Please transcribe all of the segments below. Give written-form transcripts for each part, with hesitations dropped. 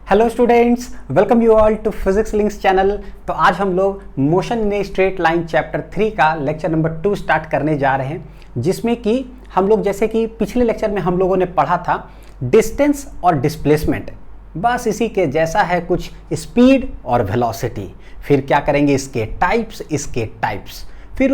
Hello students, welcome you all to Physics Links channel. तो आज हम लोग motion in a straight line chapter 3 का लेक्चर नंबर 2 स्टार्ट करने जा रहे हैं, जिसमें कि हम लोग जैसे कि पिछले लेक्चर में हम लोगों ने पढ़ा था डिस्टेंस और डिस्प्लेसमेंट, बस इसी के जैसा है कुछ स्पीड और वेलोसिटी। फिर क्या करेंगे, इसके टाइप्स, फिर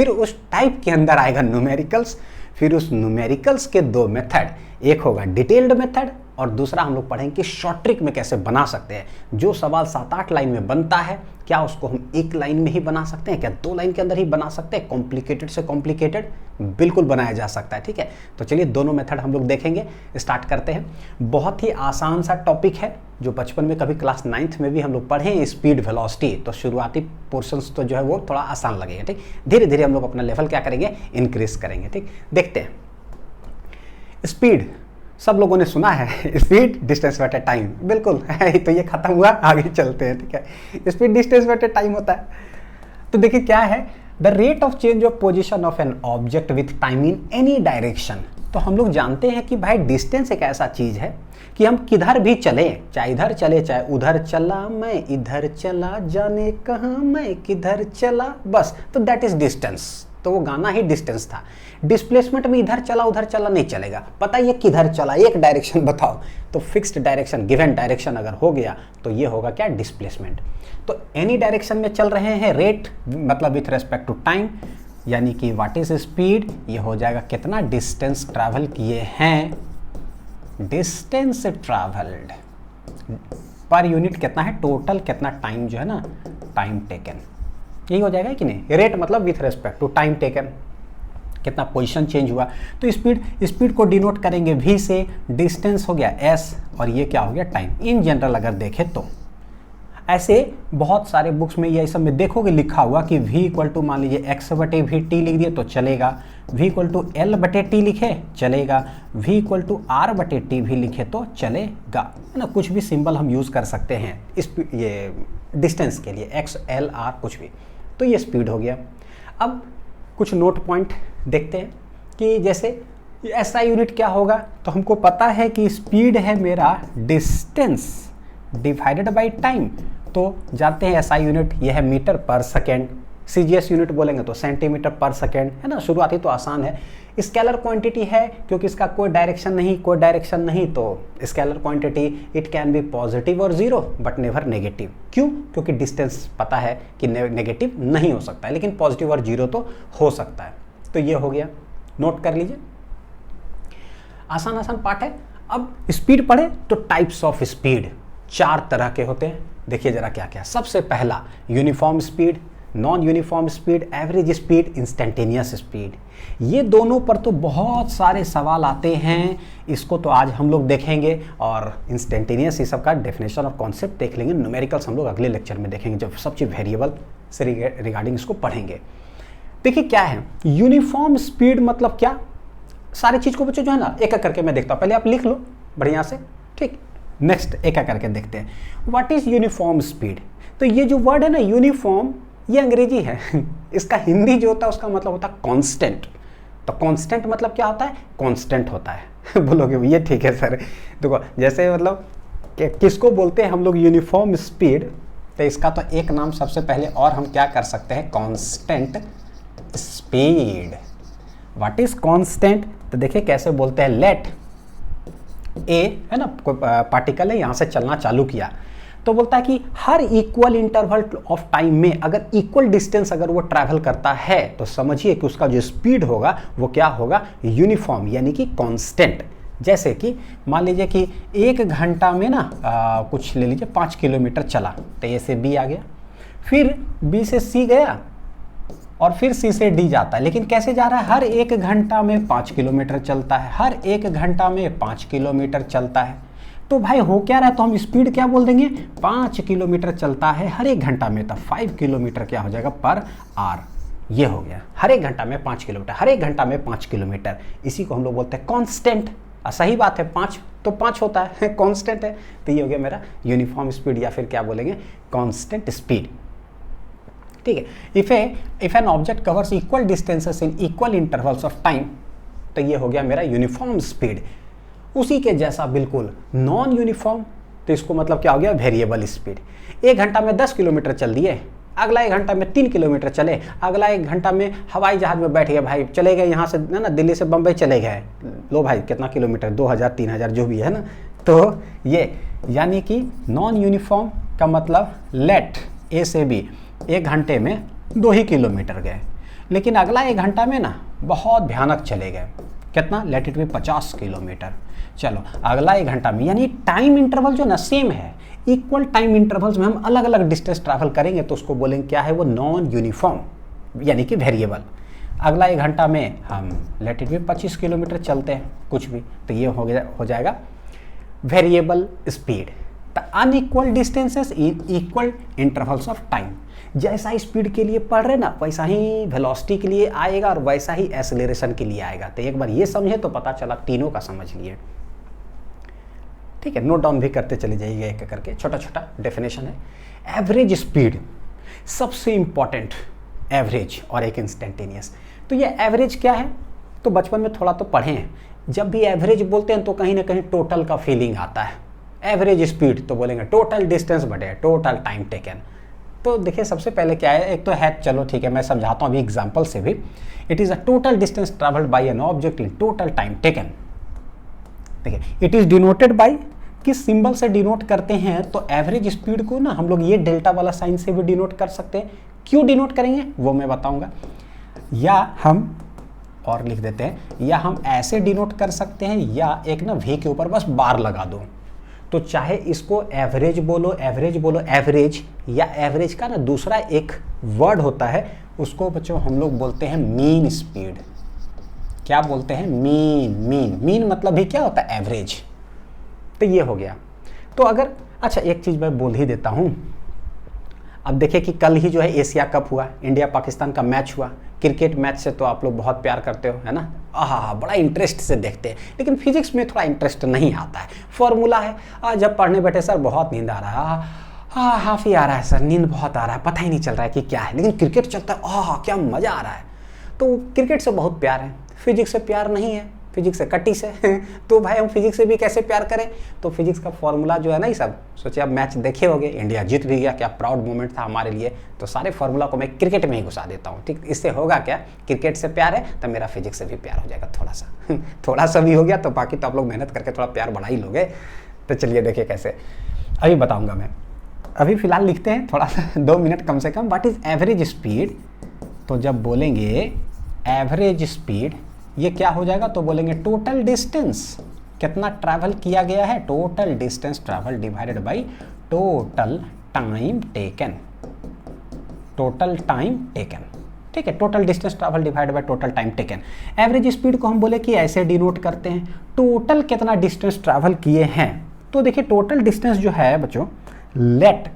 उस टाइप के अंदर आएगा न्यूमेरिकल्स, फिर उस न्यूमेरिकल्स के दो मेथड, एक होगा डिटेल्ड मेथड और दूसरा हम लोग पढ़ेंगे कि शॉर्ट ट्रिक में कैसे बना सकते हैं। जो सवाल 7-8 लाइन में बनता है, क्या उसको हम एक लाइन में ही बना सकते हैं, क्या 2 लाइन के अंदर ही बना सकते हैं। कॉम्प्लिकेटेड से कॉम्प्लिकेटेड बिल्कुल बनाया जा सकता है, ठीक है। तो चलिए दोनों मेथड हम लोग देखेंगे, स्टार्ट करते हैं। बहुत ही आसान सा टॉपिक है, जो बचपन में कभी क्लास 9th में भी हम लोग पढ़े हैं, स्पीड वेलोसिटी। तो शुरुआती पोर्शंस तो जो है वो थोड़ा आसान लगेगा, ठीक। धीरे धीरे हम लोग अपना लेवल क्या करेंगे, इंक्रीज करेंगे, ठीक। देखते हैं। स्पीड सब लोगों ने सुना है, स्पीड डिस्टेंस बटे टाइम, बिल्कुल है। तो ये खत्म हुआ, आगे चलते हैं, ठीक है। स्पीड डिस्टेंस बटे टाइम होता है। तो देखिए क्या है, the rate of change of position of an object with time in any direction. तो हम लोग जानते हैं कि भाई डिस्टेंस एक ऐसा चीज है कि हम किधर भी चले, चाहे इधर चले चाहे उधर चला, मैं इधर चला जाने कहाँ मैं किधर चला, बस। तो दैट इज डिस्टेंस। तो वो गाना ही डिस्टेंस था। डिस्प्लेसमेंट में इधर चला उधर चला नहीं चलेगा, पता ये किधर चला, एक डायरेक्शन बताओ। तो फिक्स्ड डायरेक्शन, गिवन डायरेक्शन अगर हो गया तो ये होगा क्या, डिस्प्लेसमेंट। तो एनी डायरेक्शन में चल रहे हैं, रेट मतलब विथ रेस्पेक्ट टू टाइम, यानी कि व्हाट इज स्पीड, ये हो जाएगा कितना डिस्टेंस ट्रैवल किए हैं, डिस्टेंस ट्रैवल्ड पर यूनिट कितना है, टोटल कितना टाइम जो है ना, टाइम टेकन, यही हो जाएगा कि नहीं। रेट मतलब with respect to time taken, कितना पोजीशन चेंज हुआ। तो स्पीड को डिनोट करेंगे v से, डिस्टेंस हो गया s और ये क्या हो गया, टाइम। इन जनरल अगर देखें तो ऐसे बहुत सारे बुक्स में ये सब में देखोगे लिखा हुआ कि v इक्वल टू मान लीजिए x बटे v t लिख दिए तो चलेगा, v इक्वल टू l बटे t लिखे चलेगा, v इक्वल टू r बटे t भी लिखे तो चलेगा, है ना। कुछ भी सिंबल हम यूज़ कर सकते हैं इस ये डिस्टेंस के लिए, x l r कुछ भी। तो ये स्पीड हो गया। अब कुछ नोट पॉइंट देखते हैं कि जैसे ऐसा यूनिट क्या होगा, तो हमको पता है कि स्पीड है मेरा डिस्टेंस डिवाइडेड बाय टाइम। तो जानते हैं एसआई यूनिट ये है मीटर पर सेकेंड, सीजीएस यूनिट बोलेंगे तो सेंटीमीटर पर सेकेंड, है ना। शुरुआती तो आसान है। स्केलर क्वांटिटी है क्योंकि इसका कोई डायरेक्शन नहीं, तो scalar quantity it can be positive और जीरो बट नेवर नेगेटिव। क्यों? क्योंकि डिस्टेंस पता है कि नेगेटिव नहीं हो सकता है, लेकिन पॉजिटिव और जीरो तो हो सकता है। तो ये हो गया, नोट कर लीजिए, आसान पार्ट है। अब स्पीड पढ़े तो टाइप्स ऑफ स्पीड 4 तरह के होते हैं। देखिए जरा क्या क्या। सबसे पहला uniform speed, non uniform speed, average speed, instantaneous speed. ये दोनों पर तो बहुत सारे सवाल आते हैं, इसको तो आज हम लोग देखेंगे। और इंस्टेंटेनियस ये सब का डेफिनेशन और कॉन्सेप्ट देख लेंगे। न्यूमेरिकल्स हम लोग अगले लेक्चर में देखेंगे, जब सब चीज़ वेरिएबल से रिगार्डिंग इसको पढ़ेंगे। देखिए क्या है यूनिफॉर्म स्पीड, मतलब क्या, सारी चीज़ को बच्चों जो है ना एक एक करके मैं देखता हूँ, पहले आप लिख लो बढ़िया से, ठीक। नेक्स्ट एक एक करके देखते हैं। What is uniform speed. तो ये जो वर्ड है ना यूनिफॉर्म, ये अंग्रेजी है इसका हिंदी जो होता है उसका मतलब होता है कांस्टेंट। तो कांस्टेंट मतलब क्या होता है, कांस्टेंट होता है बोलोगे ये ठीक है सर। देखो जैसे मतलब किसको बोलते हैं हम लोग यूनिफॉर्म स्पीड, तो इसका तो एक नाम सबसे पहले और हम क्या कर सकते हैं, constant speed. What is constant, तो देखिए कैसे बोलते हैं, लेट ए है ना, कोई पार्टिकल है, यहाँ से चलना चालू किया तो बोलता है कि हर इक्वल इंटरवल ऑफ टाइम में अगर इक्वल डिस्टेंस अगर वो ट्रैवल करता है तो समझिए कि उसका जो स्पीड होगा वो क्या होगा, यूनिफॉर्म यानी कि कांस्टेंट। जैसे कि मान लीजिए कि 1 घंटा में ना कुछ ले लीजिए 5 किलोमीटर चला, तो ए से बी आ गया, फिर बी से सी गया और फिर सी से डी जाता है। लेकिन कैसे जा रहा है, हर 1 घंटा में 5 किलोमीटर चलता है, हर 1 घंटा में 5 किलोमीटर चलता है। तो भाई हो क्या रहा है, तो हम स्पीड क्या बोल देंगे, 5 किलोमीटर चलता है हर 1 घंटा में, तो 5 किलोमीटर क्या हो जाएगा पर आर। ये हो गया, हर 1 घंटा में 5 किलोमीटर, हर 1 घंटा में 5 किलोमीटर। इसी को हम लोग बोलते हैं कांस्टेंट। सही बात है, 5 तो 5 होता है, कांस्टेंट है। तो ये हो गया मेरा यूनिफॉर्म स्पीड, या फिर क्या बोलेंगे, कांस्टेंट स्पीड, ठीक है। If an object covers equal distances in equal intervals of time, तो ये हो गया मेरा यूनिफॉर्म स्पीड। उसी के जैसा बिल्कुल नॉन यूनिफॉर्म, तो इसको मतलब क्या हो गया, वेरिएबल स्पीड। 1 घंटा में 10 किलोमीटर चल दिए, अगला 1 घंटा में 3 किलोमीटर चले, अगला 1 घंटा में हवाई जहाज में बैठ गए भाई, चले गए यहाँ से ना दिल्ली से बम्बई चले गए, लो भाई कितना किलोमीटर, 2000 3000 जो भी है ना। तो ये यानी कि नॉन यूनिफॉर्म का मतलब लेट ए से बी 1 घंटे में 2 ही किलोमीटर गए, लेकिन अगला 1 घंटा में ना बहुत भयानक चले गए, कितना, लेट इट बी 50 किलोमीटर। चलो अगला 1 घंटा में, यानी टाइम इंटरवल जो ना सेम है, इक्वल टाइम इंटरवल्स में हम अलग अलग डिस्टेंस ट्रैवल करेंगे तो उसको बोलेंगे क्या है, वो नॉन यूनिफॉर्म यानी कि वेरिएबल। अगला 1 घंटा में हम लेट इट बी 25 किलोमीटर चलते हैं कुछ भी, तो ये हो जाएगा variable speed. The unequal distances in equal intervals of time. जैसा स्पीड के लिए पढ़ रहे ना वैसा ही वेलोसिटी के लिए आएगा और वैसा ही एक्सेलरेशन के लिए आएगा। तो एक बार ये समझे तो पता चला, तीनों का समझ लिए, ठीक है। नोट डाउन भी करते चले जाइए एक एक करके, छोटा छोटा डेफिनेशन है। एवरेज स्पीड सबसे इंपॉर्टेंट, एवरेज और एक इंस्टेंटेनियस। तो ये एवरेज क्या है, तो बचपन में थोड़ा तो पढ़े हैं, जब भी एवरेज बोलते हैं तो कहीं ना कहीं टोटल का फीलिंग आता है। एवरेज स्पीड तो बोलेंगे टोटल डिस्टेंस बटे टोटल टाइम टेकन। तो देखिए सबसे पहले क्या है, एक तो है, चलो ठीक है मैं समझाता हूँ अभी एग्जांपल से भी। It is a total distance travelled bye an object in total time taken. देखिए इट इज डिनोटेड बाय, किस सिंबल से डिनोट करते हैं, तो एवरेज स्पीड को ना हम लोग ये डेल्टा वाला साइन से भी डिनोट कर सकते हैं। क्यों डिनोट करेंगे वो मैं बताऊंगा, या हम और लिख देते हैं, या हम ऐसे डिनोट कर सकते हैं, या एक ना वी के ऊपर बस बार लगा दो। तो चाहे इसको एवरेज बोलो, एवरेज बोलो, एवरेज, या एवरेज का ना दूसरा एक वर्ड होता है, उसको बच्चों हम लोग बोलते हैं मीन स्पीड। क्या बोलते हैं, मीन। मीन मीन मतलब भी क्या होता है, एवरेज। तो ये हो गया। तो अगर अच्छा एक चीज़ मैं बोल ही देता हूँ, अब देखिए कि कल ही जो है एशिया कप हुआ, इंडिया पाकिस्तान का मैच हुआ। क्रिकेट मैच से तो आप लोग बहुत प्यार करते हो, है ना, बड़ा इंटरेस्ट से देखते हैं, लेकिन फिजिक्स में थोड़ा इंटरेस्ट नहीं आता है। फॉर्मूला है, जब पढ़ने बैठे सर बहुत नींद आ रहा है, हाफी आ रहा है सर, नींद बहुत आ रहा है, पता ही नहीं चल रहा है कि क्या है, लेकिन क्रिकेट चलता है, क्या मज़ा आ रहा है। तो क्रिकेट से बहुत प्यार है, फिजिक्स से प्यार नहीं है, फिजिक्स से कटी से तो भाई हम फिजिक्स से भी कैसे प्यार करें। तो फिजिक्स का फॉर्मूला जो है ना, ये सब सोचिए, आप मैच देखे होंगे, इंडिया जीत भी गया, क्या प्राउड मोमेंट था हमारे लिए। तो सारे फॉर्मूला को मैं क्रिकेट में ही घुसा देता हूँ, ठीक। इससे होगा क्या, क्रिकेट से प्यार है तो मेरा फिजिक्स से भी प्यार हो जाएगा थोड़ा सा थोड़ा सा भी हो गया, तो बाकी तो आप लोग मेहनत करके थोड़ा प्यार बढ़ा ही लोगे। तो चलिए देखिए कैसे, अभी बताऊँगा मैं। अभी फिलहाल लिखते हैं थोड़ा सा 2 मिनट कम से कम। व्हाट इज एवरेज स्पीड, तो जब बोलेंगे एवरेज स्पीड ये क्या हो जाएगा, तो बोलेंगे टोटल डिस्टेंस, कितना ट्रैवल किया गया है, total distance travel divided by total time taken. Total time taken, ठीक है, total distance travel divided by total time taken. Average speed को हम बोले कि ऐसे डिनोट करते हैं, टोटल कितना डिस्टेंस ट्रैवल किए हैं। तो देखिए टोटल डिस्टेंस जो है बच्चों, लेट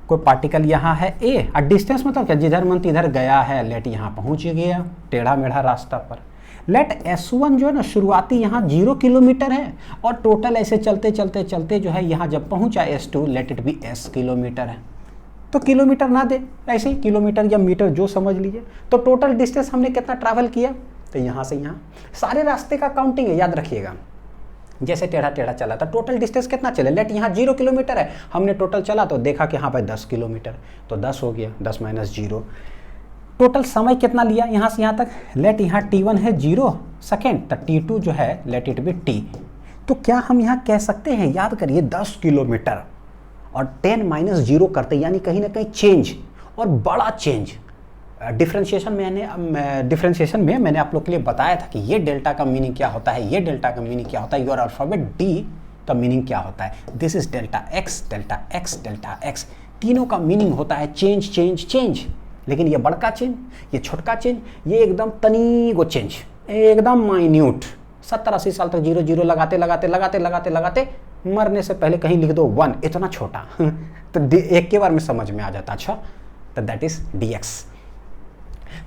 कोई पार्टिकल यहाँ है ए, और डिस्टेंस मतलब क्या, जिधर मन तिधर गया है, लेट यहाँ पहुँच गया टेढ़ा मेढ़ा रास्ता पर। लेट S1 जो है ना, शुरुआती यहाँ 0 किलोमीटर है, और टोटल ऐसे चलते चलते चलते जो है यहाँ जब पहुँचा S2, late it B S kilometre है। तो किलोमीटर ना दे, ऐसे ही किलोमीटर या मीटर जो समझ लीजिए। तो टोटल डिस्टेंस हमने कितना ट्रैवल किया, तो यहाँ से यहाँ सारे रास्ते का काउंटिंग है, याद रखिएगा। जैसे टेढ़ा टेढ़ा चला था, टोटल डिस्टेंस कितना चले, लेट यहाँ 0 किलोमीटर है, हमने टोटल चला तो देखा कि हाँ भाई 10 किलोमीटर, तो 10 हो गया, 10 - 0। टोटल समय कितना लिया यहाँ से यहाँ तक, लेट यहाँ t1 है 0 सेकेंड, तो t2 जो है लेट इट बी t। तो क्या हम यहाँ कह सकते हैं, याद करिए 10 किलोमीटर और 10 - 0 करते, यानी कहीं ना कहीं चेंज, और बड़ा चेंज। डिफ्रेंशिएशन में मैंने आप लोग के लिए बताया था कि ये डेल्टा का मीनिंग क्या होता है, ये डेल्टा का मीनिंग क्या होता है, योर अल्फाबेट D का मीनिंग क्या होता है। This is delta x, delta x, delta x, तीनों का मीनिंग होता है चेंज चेंज चेंज। लेकिन ये बड़का चेंज, ये छोटका चेंज, ये एकदम तनीगो चेंज, एकदम माइन्यूट। 70-80 साल तक 0 0 लगाते लगाते लगाते लगाते लगाते मरने से पहले कहीं लिख दो 1, इतना छोटा तो एक के बार में समझ में आ जाता। अच्छा, तो दैट इज dx।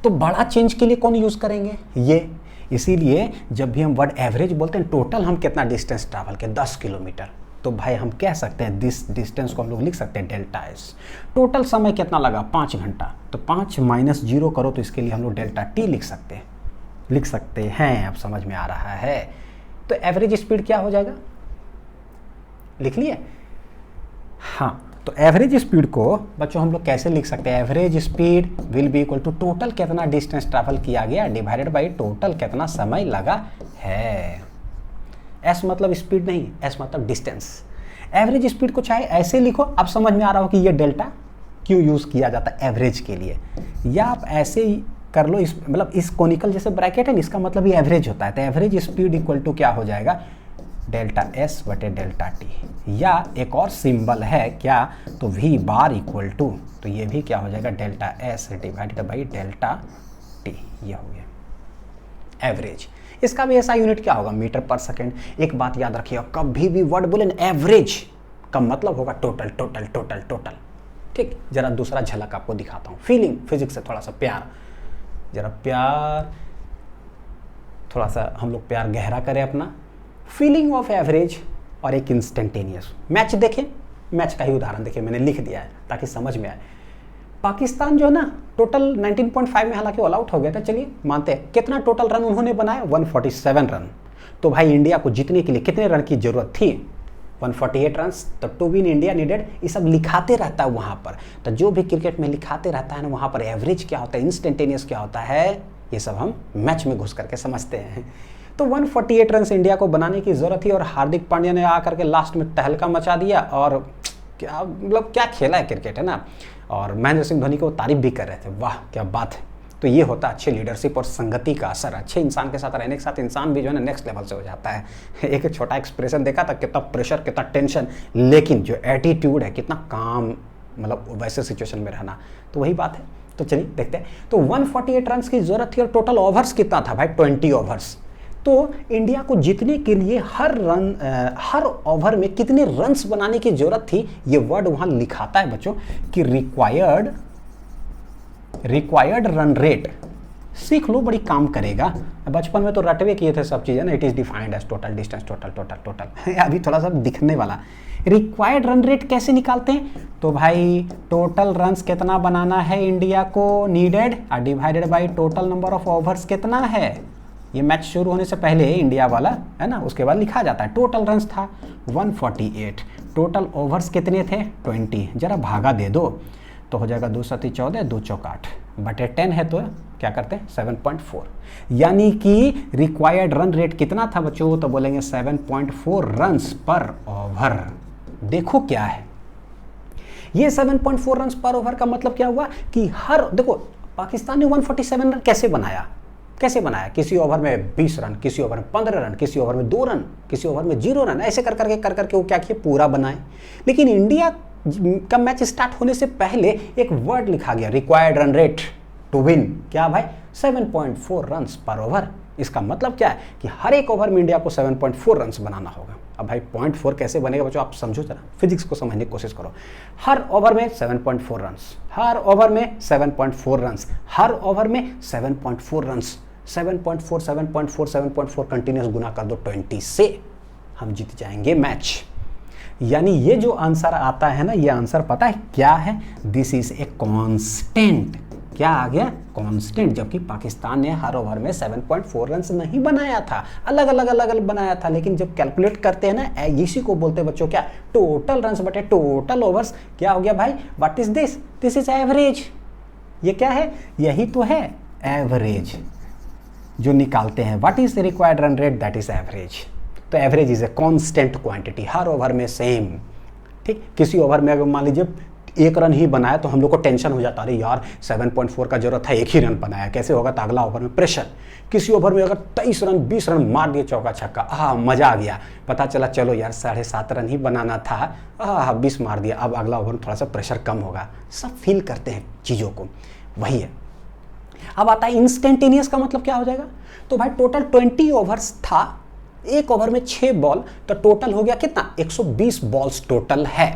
तो बड़ा चेंज के लिए कौन यूज करेंगे, ये। इसीलिए जब भी हम वर्ड एवरेज बोलते हैं, टोटल हम कितना डिस्टेंस ट्रैवल के 10 किलोमीटर, तो भाई हम कह सकते हैं दिस डिस्टेंस को हम लोग लिख सकते हैं डेल्टा एस। टोटल समय कितना लगा, 5 घंटा, तो 5 - 0 करो तो इसके लिए हम लोग डेल्टा टी लिख सकते हैं। अब समझ में आ रहा है। तो एवरेज स्पीड क्या हो जाएगा, लिख लिए? हाँ, तो एवरेज स्पीड को बच्चों हम लोग कैसे लिख सकते हैं? Average speed will be equal to total कितना डिस्टेंस ट्रैवल किया गया डिवाइडेड बाई टोटल कितना समय लगा है। एस मतलब स्पीड नहीं, एस मतलब डिस्टेंस। एवरेज स्पीड को चाहे ऐसे लिखो, अब समझ में आ रहा हो कि ये डेल्टा क्यों यूज किया जाता है एवरेज के लिए, या आप ऐसे ही कर लो, इस मतलब इस कोनिकल जैसे ब्रैकेट है, इसका मतलब ये एवरेज होता है। तो एवरेज स्पीड इक्वल टू क्या हो जाएगा, डेल्टा एस बटे डेल्टा टी, या एक और सिंबल है क्या, तो वी बार इक्वल टू, तो ये भी क्या हो जाएगा, delta S divided by delta T, ये हो गया एवरेज। इसका भी ऐसा यूनिट क्या होगा, मीटर पर सेकेंड। एक बात याद रखिएगा, कभी भी वर्ड बोले ना एवरेज का मतलब होगा टोटल टोटल टोटल टोटल। ठीक, जरा दूसरा झलक आपको दिखाता हूँ, फीलिंग, फिजिक्स से थोड़ा सा प्यार, जरा प्यार, थोड़ा सा हम लोग प्यार गहरा करें अपना। फीलिंग ऑफ एवरेज और एक इंस्टेंटेनियस मैच देखें, मैच का ही उदाहरण देखिए, मैंने लिख दिया है ताकि समझ में आए। पाकिस्तान जो है ना टोटल 19.5 में हालांकि ऑल आउट हो गया था, चलिए मानते हैं, कितना टोटल रन उन्होंने बनाया, 147 रन। तो भाई इंडिया को जीतने के लिए कितने रन की जरूरत थी, 148 रन। तो टू विन इंडिया नीडेड, ये सब लिखाते रहता है वहाँ पर। तो जो भी क्रिकेट में लिखाते रहता है ना, वहाँ पर एवरेज क्या होता है, इंस्टेंटेनियस क्या होता है, ये सब हम मैच में घुस करके समझते हैं। तो 148 रन इंडिया को बनाने की जरूरत थी, और हार्दिक पांड्या ने आकर के लास्ट में तहलका मचा दिया, और क्या मतलब क्या खेला है क्रिकेट, है ना। और महेंद्र सिंह धोनी को तारीफ भी कर रहे थे, वाह क्या बात है। तो ये होता है अच्छे लीडरशिप और संगति का असर। अच्छे इंसान के साथ रहने के साथ इंसान भी जो है ना नेक्स्ट लेवल से हो जाता है। एक छोटा एक्सप्रेशन देखा था, कितना प्रेशर, कितना टेंशन, लेकिन जो एटीट्यूड है, कितना काम, मतलब वैसे सिचुएशन में रहना, तो वही बात है। तो चलिए देखते हैं। तो 148 रन की जरूरत थी, और टोटल ओवर्स कितना था भाई, 20 ओवर्स। तो इंडिया को जीतने के लिए हर ओवर में कितने रन्स बनाने की जरूरत थी, ये वर्ड वहां लिखाता है बच्चों कि रिक्वायर्ड रन रेट। सीख लो, बड़ी काम करेगा। बचपन में तो रटवे किए थे सब चीजें ना, it is defined as total distance, total total total. अभी थोड़ा सा दिखने वाला। रिक्वायर्ड रन रेट कैसे निकालते हैं, तो भाई टोटल रन्स कितना बनाना है इंडिया को needed, divided by total number of overs कितना है। ये मैच शुरू होने से पहले इंडिया वाला है ना, उसके बाद लिखा जाता है। टोटल रन्स था 148, टोटल ओवर्स कितने थे 20, जरा भागा दे दो तो हो जाएगा 2 7 14, 2 चौक 8 बटे 10 है, तो क्या करते हैं 7.4, यानी कि रिक्वायर्ड रन रेट कितना था बच्चों, तो बोलेंगे 7.4 रन्स पर ओवर। देखो क्या है ये 7.4 रन्स पर ओवर का मतलब क्या हुआ कि हर, देखो पाकिस्तान ने 147 रन कैसे बनाया, किसी ओवर में 20 रन, किसी ओवर में 15 रन, किसी ओवर में 2 रन, किसी ओवर में 0 रन, ऐसे कर करके वो क्या किए, पूरा बनाए। लेकिन इंडिया का मैच स्टार्ट होने से पहले एक वर्ड लिखा गया, required run rate to win, क्या भाई 7.4 रन्स पर ओवर। इसका मतलब क्या है कि हर एक ओवर में इंडिया को 7.4 रन्स बनाना होगा। अब भाई 0.4 कैसे बनेगा बच्चों, आप समझो जरा, फिजिक्स को समझने की कोशिश करो। हर ओवर में 7.4 रन्स, हर ओवर में 7.4 रन्स, हर ओवर में 7.4 रन्स, 7.4 7.4 7.4 कंटिन्यूस गुना कर दो 20 से, हम जीत जाएंगे मैच। यानी ये जो आंसर आता है ना, ये आंसर पता है क्या है, दिस इज ए कांस्टेंट। क्या आ गया, कांस्टेंट। जबकि पाकिस्तान ने हर ओवर में 7.4 रन्स नहीं बनाया था, अलग अलग बनाया था। लेकिन जब कैलकुलेट करते हैं ना, इसी को बोलते हैं बच्चों क्या, टोटल रन्स बटे टोटल ओवर्स। क्या हो गया भाई, what is this, this is average. ये क्या है, यही तो है एवरेज जो निकालते हैं। What is the required run rate, that is average. तो average is a constant quantity, हर ओवर में सेम। ठीक, किसी ओवर में अगर मान लीजिए 1 रन ही बनाया तो हम लोग को टेंशन हो जाता, अरे यार 7.4 का जरूरत था, 1 ही रन बनाया, कैसे होगा, तो अगला ओवर में प्रेशर। किसी ओवर में अगर 23 रन 20 रन मार दिए चौका छक्का, मजा आ गया, पता चला चलो यार 7.5 रन ही बनाना था, 20 मार दिया, अब अगला ओवर में थोड़ा सा प्रेशर कम होगा। सब फील करते हैं चीज़ों को, वही है। अब आता है इंस्टेंटेनियस का मतलब क्या हो जाएगा, तो भाई टोटल 20 ओवर्स था, एक ओवर में 6 बॉल, तो टोटल हो गया कितना, 120 बॉल्स टोटल है।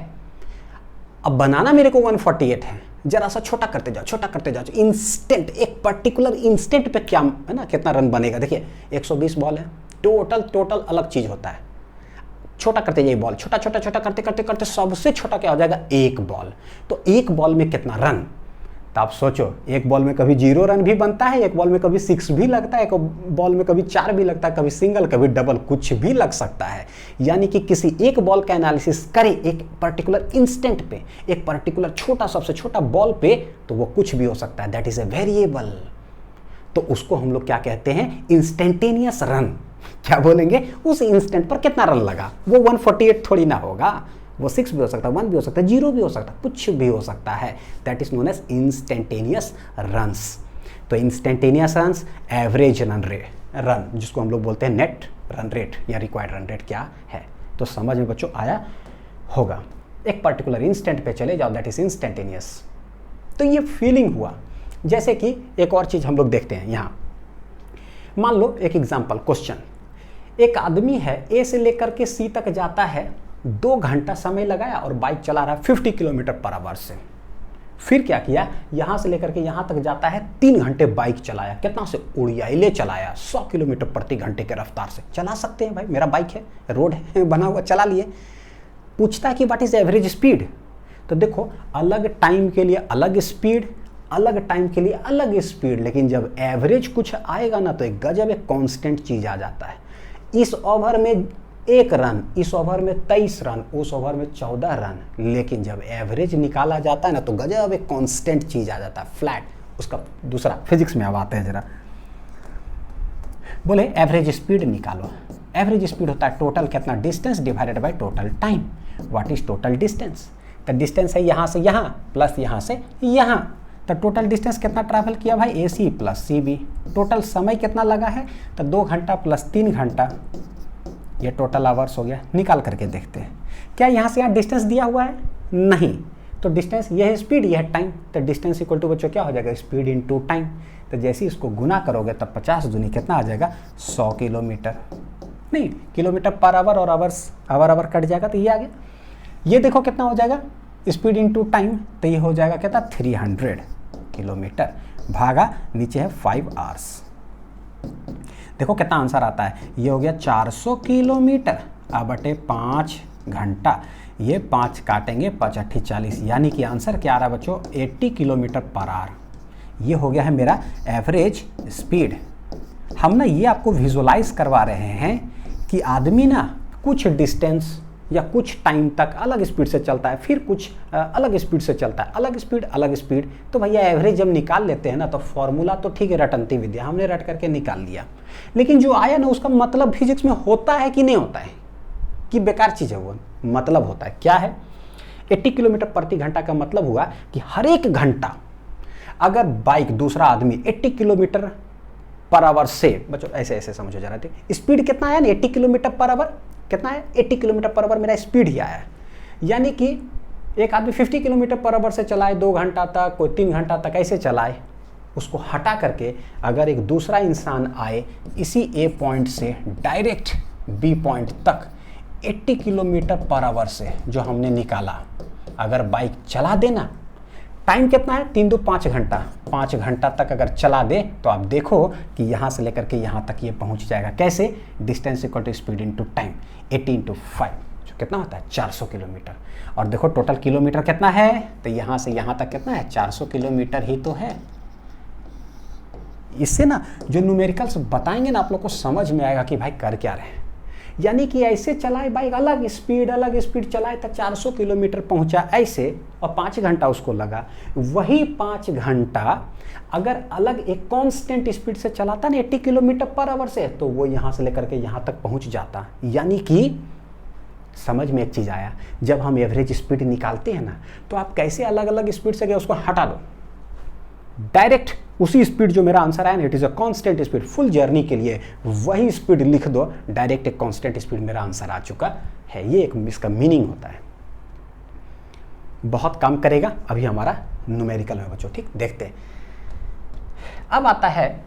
अब बनाना मेरे को 148 है, जरा सा छोटा करते जाओ, इंस्टेंट, एक पर्टिकुलर इंस्टेंट पे क्या है ना, कितना रन बनेगा। देखिए 120 बॉल है, टोटल अलग चीज होता है। छोटा करते जाइए बॉल, छोटा करते सबसे छोटा क्या हो जाएगा, 1 बॉल। तो 1 बॉल में कितना रन, तो आप सोचो, एक बॉल में कभी 0 रन भी बनता है, एक बॉल में कभी 6 भी लगता है, एक बॉल में कभी 4 भी लगता है, कभी सिंगल कभी डबल, कुछ भी लग सकता है। यानी कि किसी एक बॉल का एनालिसिस करें एक पर्टिकुलर इंस्टेंट पे, एक पर्टिकुलर छोटा सबसे छोटा बॉल पे, तो वो कुछ भी हो सकता है, दैट इज ए वेरिएबल। तो उसको हम लोग क्या कहते हैं, इंस्टेंटेनियस रन। क्या बोलेंगे, उस इंस्टेंट पर कितना रन लगा, वो 148 थोड़ी ना होगा, वो 6 भी हो सकता है, 1 भी हो सकता है, 0 भी हो सकता है, कुछ भी हो सकता है। That is known as instantaneous runs. तो इंस्टेंटेनियस रन्स, एवरेज रन जिसको हम लोग बोलते हैं नेट रन रेट या रिक्वायर्ड रन रेट क्या है। तो समझ में बच्चों आया होगा। एक पर्टिकुलर इंस्टेंट पे चले जाओ, दैट इज इंस्टेंटेनियस। तो ये फीलिंग हुआ। जैसे कि एक और चीज हम लोग देखते हैं यहाँ, मान लो एक एग्जाम्पल क्वेश्चन, एक आदमी है ए से लेकर के सी तक जाता है, 2 घंटा समय लगाया और बाइक चला रहा है 50 किलोमीटर पर आवर से। फिर क्या किया, यहां से लेकर के यहां तक जाता है, 3 घंटे बाइक चलाया, कितना से, उड़ियाइले चलाया, 100 किलोमीटर प्रति घंटे के रफ्तार से। चला सकते हैं भाई, मेरा बाइक है, रोड है बना हुआ, चला लिए। पूछता है कि व्हाट इज एवरेज स्पीड। तो देखो, अलग टाइम के लिए अलग स्पीड, अलग टाइम के लिए अलग स्पीड, लेकिन जब एवरेज कुछ आएगा ना, तो एक गजब एक कांस्टेंट चीज आ जाता है। इस ओवर में 1 रन, इस ओवर में 23 रन, उस ओवर में 14 रन, लेकिन जब एवरेज निकाला जाता है ना, तो गजब एक कांस्टेंट चीज आ जाता है, फ्लैट। उसका दूसरा फिजिक्स में अब आते हैं जरा। बोले एवरेज स्पीड निकालो। एवरेज स्पीड होता है टोटल कितना distance divided by total time. What is total distance? तो डिस्टेंस है यहाँ से यहाँ प्लस यहाँ से यहाँ। तो टोटल डिस्टेंस कितना ट्रैवल किया भाई, A C plus C B. Total समय कितना लगा है, तो 2 घंटा प्लस 3 घंटा, ये टोटल आवर्स हो गया। निकाल करके देखते हैं, क्या यहाँ से यहाँ डिस्टेंस दिया हुआ है? नहीं। तो डिस्टेंस ये है स्पीड, ये है टाइम। तो डिस्टेंस इक्वल टू बच्चों क्या हो जाएगा, स्पीड इनटू टाइम। तो जैसे ही इसको गुना करोगे तब 50 दूनी कितना आ जाएगा, 100 किलोमीटर। नहीं, किलोमीटर पर आवर और आवर कट जाएगा, तो ये आ गया। ये देखो कितना हो जाएगा, स्पीड इनटू टाइम, तो ये हो जाएगा कितना, 300 किलोमीटर भागा नीचे है 5 आवर्स। देखो कितना आंसर आता है, ये हो गया 400 किलोमीटर बटे 5 घंटा। ये 5 काटेंगे, 5 8 40, यानी कि आंसर क्या आ रहा है बच्चों, 80 किलोमीटर पर आवर। ये हो गया है मेरा एवरेज स्पीड। हम ना ये आपको विजुलाइज करवा रहे हैं कि आदमी ना कुछ डिस्टेंस या कुछ टाइम तक अलग स्पीड से चलता है, फिर कुछ अलग स्पीड से चलता है, अलग स्पीड। तो भैया एवरेज जब निकाल लेते हैं ना, तो फॉर्मूला तो ठीक है, रटंती विद्या, हमने रट करके निकाल लिया, लेकिन जो आया ना उसका मतलब फिजिक्स में होता है कि नहीं होता है, कि बेकार चीज़ है वो, मतलब होता है। क्या है, 80 किलोमीटर प्रति घंटा का मतलब हुआ कि हर एक घंटा अगर बाइक दूसरा आदमी 80 किलोमीटर पर आवर से, बच्चों ऐसे ऐसे समझो जरा, स्पीड कितना आया ना, 80 किलोमीटर पर आवर कितना है, 80 किलोमीटर पर आवर मेरा स्पीड ही आया है। यानी कि एक आदमी 50 किलोमीटर पर आवर से चलाए 2 घंटा तक, कोई 3 घंटा तक ऐसे चलाए, उसको हटा करके अगर एक दूसरा इंसान आए इसी ए पॉइंट से डायरेक्ट बी पॉइंट तक 80 किलोमीटर पर आवर से जो हमने निकाला, अगर बाइक चला देना, टाइम कितना है, 3 2 5 घंटा, 5 घंटा तक अगर चला दे, तो आप देखो कि यहाँ से लेकर के यहाँ तक ये पहुँच जाएगा। कैसे, distance equal to speed into time, 80 × 5 जो कितना होता है, 400 किलोमीटर। और देखो टोटल किलोमीटर कितना है, तो यहाँ से यहाँ तक कितना है, 400 किलोमीटर ही तो है। इससे ना जो न्यूमेरिकल्स बताएंगे ना, आप लोग को समझ में आएगा कि भाई कर क्या रहे हैं। यानी कि ऐसे चलाए बाइक, अलग स्पीड चलाए तो 400 किलोमीटर पहुंचा ऐसे, और 5 घंटा उसको लगा। वही 5 घंटा अगर अलग एक कांस्टेंट स्पीड से चलाता ना 80 किलोमीटर पर आवर से, तो वो यहाँ से लेकर के यहाँ तक पहुंच जाता। यानी कि समझ में एक चीज़ आया, जब हम एवरेज स्पीड निकालते हैं ना, तो आप कैसे अलग अलग स्पीड से गए उसको हटा दो, डायरेक्ट उसी स्पीड जो मेरा आंसर आया ना, it is a constant speed, full journey के लिए वही स्पीड लिख दो, डायरेक्ट एक कांस्टेंट स्पीड मेरा आंसर आ चुका है। ये एक इसका मीनिंग होता है। बहुत काम करेगा अभी हमारा न्यूमेरिकल में बच्चों, ठीक, देखते हैं। अब आता है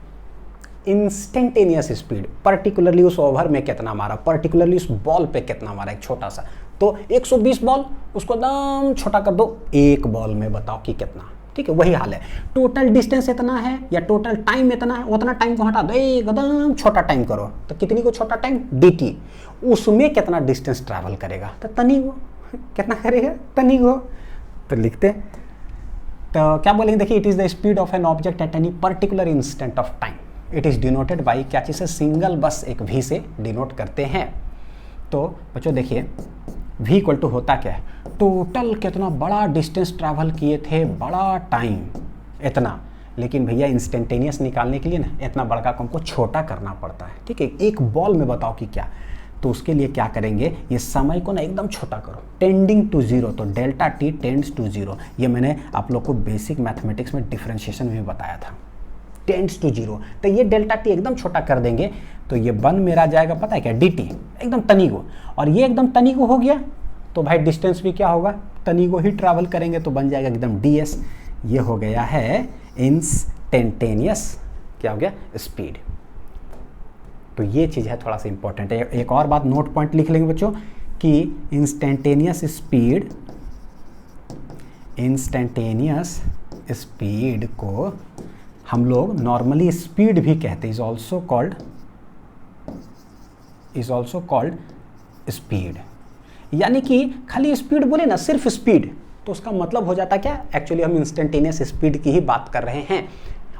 इंस्टेंटेनियस स्पीड, पर्टिकुलरली उस ओवर में कितना मारा, पर्टिकुलरली उस बॉल पे कितना मारा, एक छोटा सा, तो 120 बॉल, उसको एकदम छोटा कर दो, एक बॉल में बताओ कि कितना, ठीक है, वही हाल है। टोटल डिस्टेंस इतना है या टोटल टाइम इतना है, उतना टाइम को हटा दो, एकदम छोटा टाइम करो, तो कितनी को छोटा टाइम, dt, उसमें कितना डिस्टेंस ट्रैवल करेगा, तो तनी वो कितना करेगा, तनी वो। तो लिखते हैं तो क्या बोलेंगे, देखिए it is the speed of an object at any particular instant of time. It is denoted by, क्या चीज़ है, सिंगल, बस एक वी से डिनोट करते हैं। तो बच्चों देखिए v इक्वल टू होता क्या है, टोटल कितना बड़ा डिस्टेंस ट्रैवल किए थे, बड़ा टाइम इतना, लेकिन भैया इंस्टेंटेनियस निकालने के लिए ना इतना बड़का को हमको छोटा करना पड़ता है। ठीक है, एक बॉल में बताओ कि क्या, तो उसके लिए क्या करेंगे, ये समय को ना एकदम छोटा करो, टेंडिंग टू जीरो, तो delta T tends to zero. ये मैंने आप लोग को बेसिक मैथमेटिक्स में डिफरेंशिएशन में बताया था, टेंड्स टू जीरो। तो ये डेल्टा टी एकदम छोटा कर देंगे तो ये बन मेरा जाएगा पता है क्या, डी टी, एकदम तनिगो, और ये एकदम तनिगो हो गया तो भाई डिस्टेंस भी क्या होगा, तनिगो ही ट्रैवल करेंगे तो बन जाएगा एकदम डी एस। ये हो गया है इंस्टेंटेनियस, क्या हो गया, स्पीड। तो ये चीज़ है थोड़ा सा इंपॉर्टेंट है। एक और बात नोट पॉइंट लिख लेंगे बच्चों कि इंस्टेंटेनियस स्पीड को हम लोग नॉर्मली स्पीड भी कहते हैं, इज ऑल्सो कॉल्ड स्पीड। यानी कि खाली स्पीड बोले ना, सिर्फ स्पीड, तो उसका मतलब हो जाता क्या, एक्चुअली हम इंस्टेंटेनियस स्पीड की ही बात कर रहे हैं।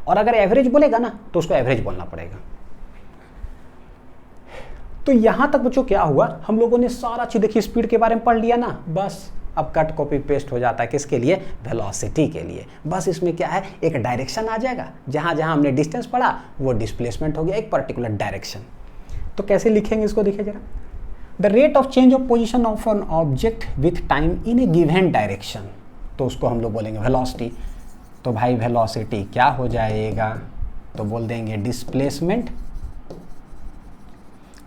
और अगर एवरेज बोलेगा ना तो उसको एवरेज बोलना पड़ेगा। तो यहां तक बच्चों क्या हुआ, हम लोगों ने सारा चीज देखिए स्पीड के बारे में पढ़ लिया ना, बस अब कट कॉपी पेस्ट हो जाता है किसके लिए, वेलोसिटी के लिए। बस इसमें क्या है, एक डायरेक्शन आ जाएगा, जहां जहां हमने डिस्टेंस पढ़ा वो डिस्प्लेसमेंट हो गया, एक पर्टिकुलर डायरेक्शन। तो कैसे लिखेंगे इसको, देखिए जरा, the rate of change of position of an object with time in A given direction, तो उसको हम लोग बोलेंगे वेलोसिटी। तो भाई वेलोसिटी क्या हो जाएगा, तो बोल देंगे डिस्प्लेसमेंट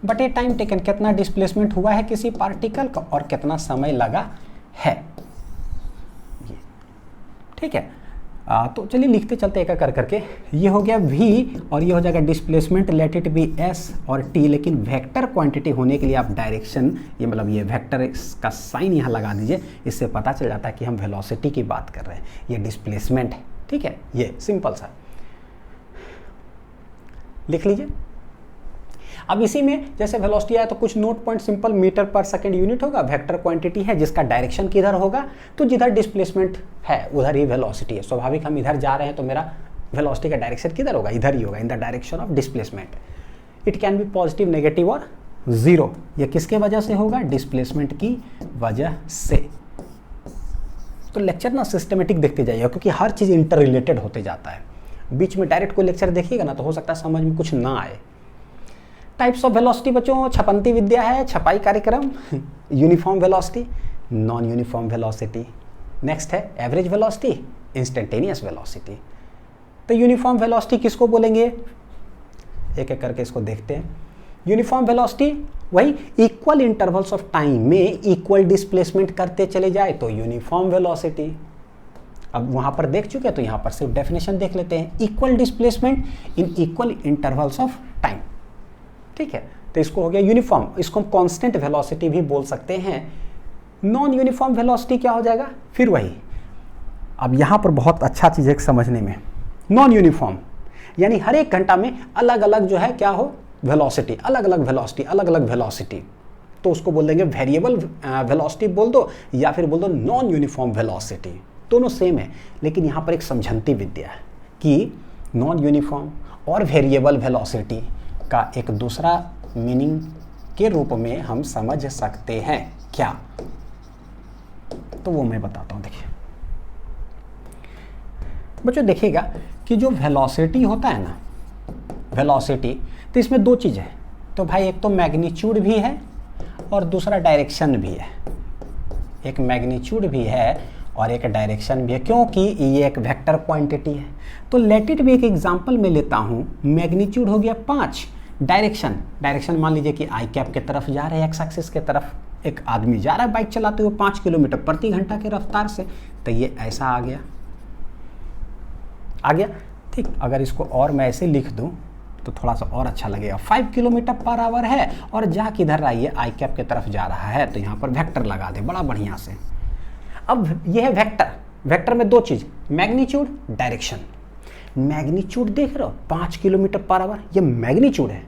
बटे टाइम टेकन, कितना डिस्प्लेसमेंट हुआ है किसी पार्टिकल का और कितना समय लगा है। ये ठीक है। तो चलिए लिखते चलते एक कर करके। ये हो गया v और ये हो जाएगा displacement, late it B s और t, लेकिन वेक्टर क्वांटिटी होने के लिए आप डायरेक्शन, ये मतलब ये वेक्टर का साइन यहाँ लगा दीजिए, इससे पता चल जाता है कि हम वेलोसिटी की बात कर रहे हैं, ये डिस्प्लेसमेंट है। ठीक है, ये सिंपल सा लिख लीजिए। अब इसी में जैसे वेलोसिटी आया तो कुछ नोट पॉइंट सिंपल, मीटर पर सेकंड यूनिट होगा, वेक्टर क्वांटिटी है जिसका डायरेक्शन किधर होगा, तो जिधर डिस्प्लेसमेंट है उधर ही वेलोसिटी है। स्वाभाविक हम इधर जा रहे हैं तो मेरा वेलोसिटी का डायरेक्शन किधर होगा, इधर ही होगा, in the direction of displacement. It can be positive, negative और जीरो। ये किसके वजह से होगा, डिस्प्लेसमेंट की वजह से। तो लेक्चर ना सिस्टमेटिक देखते जाइए, क्योंकि हर चीज़ इंटर रिलेटेड होते जाता है। बीच में डायरेक्ट कोई लेक्चर देखिएगा ना तो हो सकता है समझ में कुछ ना आए। टाइप्स ऑफ वेलोसिटी बच्चों, छपंती विद्या है, छपाई कार्यक्रम। Uniform velocity, non uniform velocity. Next है एवरेज वेलोसिटी, इंस्टेंटेनियस वेलोसिटी। तो यूनिफॉर्म वेलोसिटी किसको बोलेंगे, एक एक करके इसको देखते हैं। यूनिफॉर्म वेलोसिटी वही इक्वल इंटरवल्स ऑफ टाइम में इक्वल डिस्प्लेसमेंट करते चले जाए तो यूनिफॉर्म वेलोसिटी। अब वहां पर देख चुके हैं तो यहां पर सिर्फ डेफिनेशन देख लेते हैं, equal displacement in equal intervals of time. ठीक है, तो इसको हो गया यूनिफॉर्म, इसको हम कांस्टेंट वेलोसिटी भी बोल सकते हैं। नॉन यूनिफॉर्म वेलोसिटी क्या हो जाएगा, फिर वही। अब यहां पर बहुत अच्छा चीज है समझने में, नॉन यूनिफॉर्म यानी हर एक घंटा में अलग अलग जो है क्या हो, वेलोसिटी, अलग अलग वेलोसिटी, अलग अलग वेलोसिटी। तो उसको बोल देंगे वेरिएबल वेलोसिटी बोल दो या फिर बोल दो नॉन यूनिफॉर्म वेलोसिटी, दोनों सेम है। लेकिन यहां पर एक समझंती विद्या है कि नॉन यूनिफॉर्म और वेरिएबल वेलोसिटी का एक दूसरा मीनिंग के रूप में हम समझ सकते हैं क्या, तो वो मैं बताता हूं। देखिए बच्चों, देखिएगा कि जो वेलोसिटी होता है ना, वेलोसिटी, तो इसमें दो चीज़ है। तो भाई एक तो मैग्नीट्यूड भी है और दूसरा डायरेक्शन भी है। एक मैग्नीट्यूड भी है और एक डायरेक्शन भी है, क्योंकि ये एक वेक्टर क्वांटिटी है। तो लेट इट भी एक एग्जांपल में लेता हूँ, मैग्नीट्यूड हो गया 5, डायरेक्शन मान लीजिए कि आई कैप के तरफ जा रहे हैं, एक्स एक्सिस के तरफ एक आदमी जा रहा है बाइक चलाते हुए 5 किलोमीटर प्रति घंटा के रफ्तार से, तो ये ऐसा आ गया ठीक। अगर इसको और मैं ऐसे लिख दूं तो थोड़ा सा और अच्छा लगेगा, 5 किलोमीटर पर आवर है और जा किधर रहा है, ये आई कैप के तरफ जा रहा है, तो यहाँ पर वेक्टर लगा दे बड़ा बढ़िया से। अब ये है वेक्टर में दो चीज, मैग्नीट्यूड, डायरेक्शन। मैग्नीट्यूड देख रहे हो 5 किलोमीटर पर आवर, ये मैग्नीट्यूड है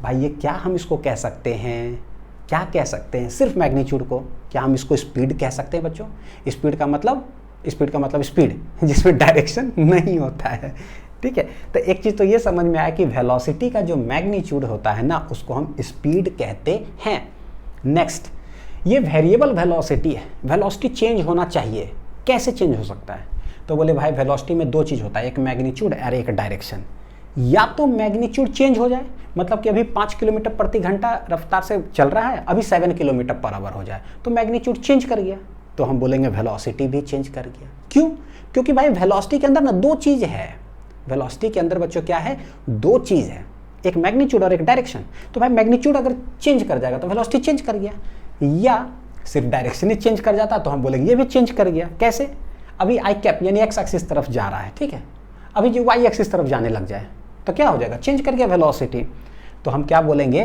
भाई। ये क्या हम इसको कह सकते हैं, क्या कह सकते हैं सिर्फ मैग्नीट्यूड को, क्या हम इसको स्पीड कह सकते हैं बच्चों? स्पीड का मतलब स्पीड का मतलब स्पीड जिसमें डायरेक्शन नहीं होता है, ठीक है। तो एक चीज़ तो ये समझ में आया कि वेलोसिटी का जो मैग्नीट्यूड होता है ना, उसको हम स्पीड कहते हैं। नेक्स्ट, ये वेरिएबल वेलोसिटी है, वेलोसिटी चेंज होना चाहिए, कैसे चेंज हो सकता है? तो बोले भाई वेलोसिटी में दो चीज़ होता है, एक मैग्नीट्यूड और एक डायरेक्शन। या तो मैग्नीट्यूड चेंज हो जाए, मतलब कि अभी 5 किलोमीटर प्रति घंटा रफ्तार से चल रहा है, अभी 7 किलोमीटर पर आवर हो जाए, तो मैग्नीट्यूड चेंज कर गया, तो हम बोलेंगे वेलोसिटी भी चेंज कर गया। क्यों? क्योंकि भाई वेलोसिटी के अंदर ना दो चीज़ है, वेलोसिटी के अंदर बच्चों क्या है, दो चीज़ है, एक मैग्नीट्यूड और एक डायरेक्शन। तो भाई मैग्नीट्यूड अगर चेंज कर जाएगा तो वेलोसिटी चेंज कर गया, या सिर्फ डायरेक्शन ही चेंज कर जाता तो हम बोलेंगे ये भी चेंज कर गया। कैसे? अभी आई कैप यानी एक्स एक्सिस तरफ जा रहा है, ठीक है, अभी जो वाई एक्सिस तरफ जाने लग जाए तो क्या हो जाएगा, चेंज कर गया वेलोसिटी। तो हम क्या बोलेंगे,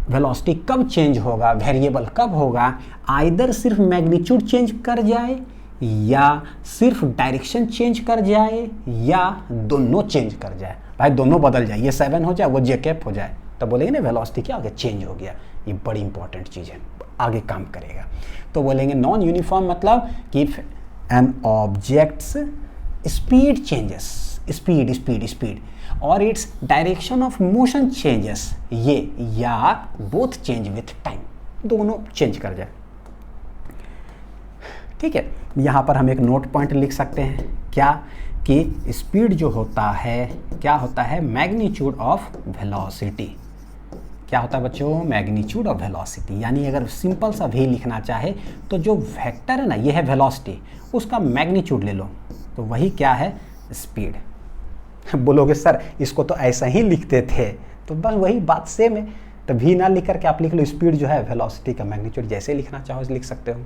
वेलोसिटी कब चेंज होगा, वेरिएबल कब होगा, आइदर सिर्फ मैग्नीट्यूड चेंज कर जाए, या सिर्फ डायरेक्शन चेंज कर जाए, या दोनों चेंज कर जाए। भाई दोनों बदल जाए, ये 7 हो जाए, वो जे कैप हो जाए, तो बोलेंगे ना वेलोसिटी क्या हो गया, चेंज हो गया। ये बड़ी इंपॉर्टेंट चीज़ है, आगे काम करेगा। तो बोलेंगे नॉन यूनिफॉर्म मतलब कि an object's speed changes, speed और its direction of motion changes, ये या बोथ चेंज विथ टाइम, दोनों चेंज कर जाए, ठीक है। यहाँ पर हम एक नोट पॉइंट लिख सकते हैं, क्या कि स्पीड जो होता है क्या होता है, मैग्नीट्यूड ऑफ वेलोसिटी। क्या होता है बच्चों, मैग्नीट्यूड ऑफ वेलोसिटी। यानी अगर सिंपल सा भी लिखना चाहे तो जो वेक्टर है ना, ये है वेलोसिटी, उसका मैग्नीट्यूड ले लो, तो वही क्या है, स्पीड। बोलोगे सर इसको तो ऐसा ही लिखते थे, तो बस वही बात सेम है। तो भी ना लिख करके आप लिख लो स्पीड जो है वेलोसिटी का मैग्नीट्यूड, जैसे लिखना चाहो लिख सकते हो।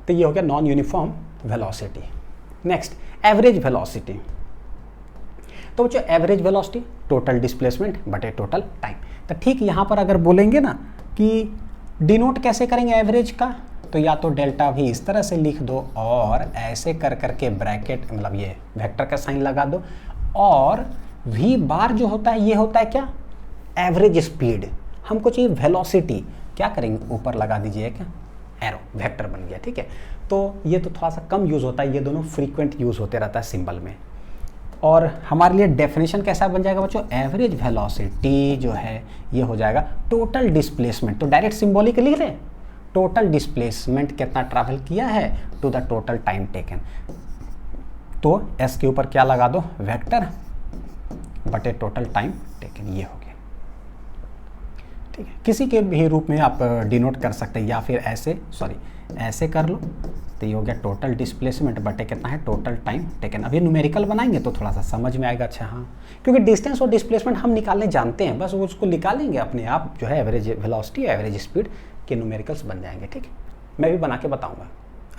तो ये हो गया non uniform velocity. Next, average velocity. तो जो एवरेज वेलोसिटी टोटल डिस्प्लेसमेंट बटे टोटल टाइम। तो ठीक यहाँ पर अगर बोलेंगे ना कि डिनोट कैसे करेंगे एवरेज का, तो या तो डेल्टा भी इस तरह से लिख दो और ऐसे कर करके ब्रैकेट मतलब ये वेक्टर का साइन लगा दो, और वी बार जो होता है ये होता है क्या, एवरेज स्पीड। हमको चाहिए वेलोसिटी, क्या करेंगे, ऊपर लगा दीजिए एक एरो, वेक्टर बन गया, ठीक है। तो ये तो थोड़ा सा कम यूज़ होता है, ये दोनों फ्रीक्वेंट यूज़ होते रहता है सिंबल में। और हमारे लिए डेफिनेशन कैसा बन जाएगा बच्चों, एवरेज वेलोसिटी जो है ये हो जाएगा टोटल डिस्प्लेसमेंट। तो डायरेक्ट सिंबॉलिक लिख लें, टोटल डिस्प्लेसमेंट कितना ट्रैवल किया है to the total time taken. तो एस के ऊपर क्या लगा दो, वेक्टर बटे टोटल टाइम टेकन, ये हो गया, ठीक है। किसी के भी रूप में आप डिनोट कर सकते हैं, या फिर ऐसे कर लो, तो ये हो गया टोटल डिस्प्लेसमेंट बटे कितना है, टोटल टाइम टेकन। अभी न्यूमेरिकल बनाएंगे तो थोड़ा सा समझ में आएगा, अच्छा हाँ, क्योंकि डिस्टेंस और डिस्प्लेसमेंट हम निकालने जानते हैं, बस वो उसको निकालेंगे अपने आप, जो है एवरेज वेलोसिटी एवरेज स्पीड के न्यूमेरिकल्स बन जाएंगे, ठीक है। मैं भी बना के बताऊंगा।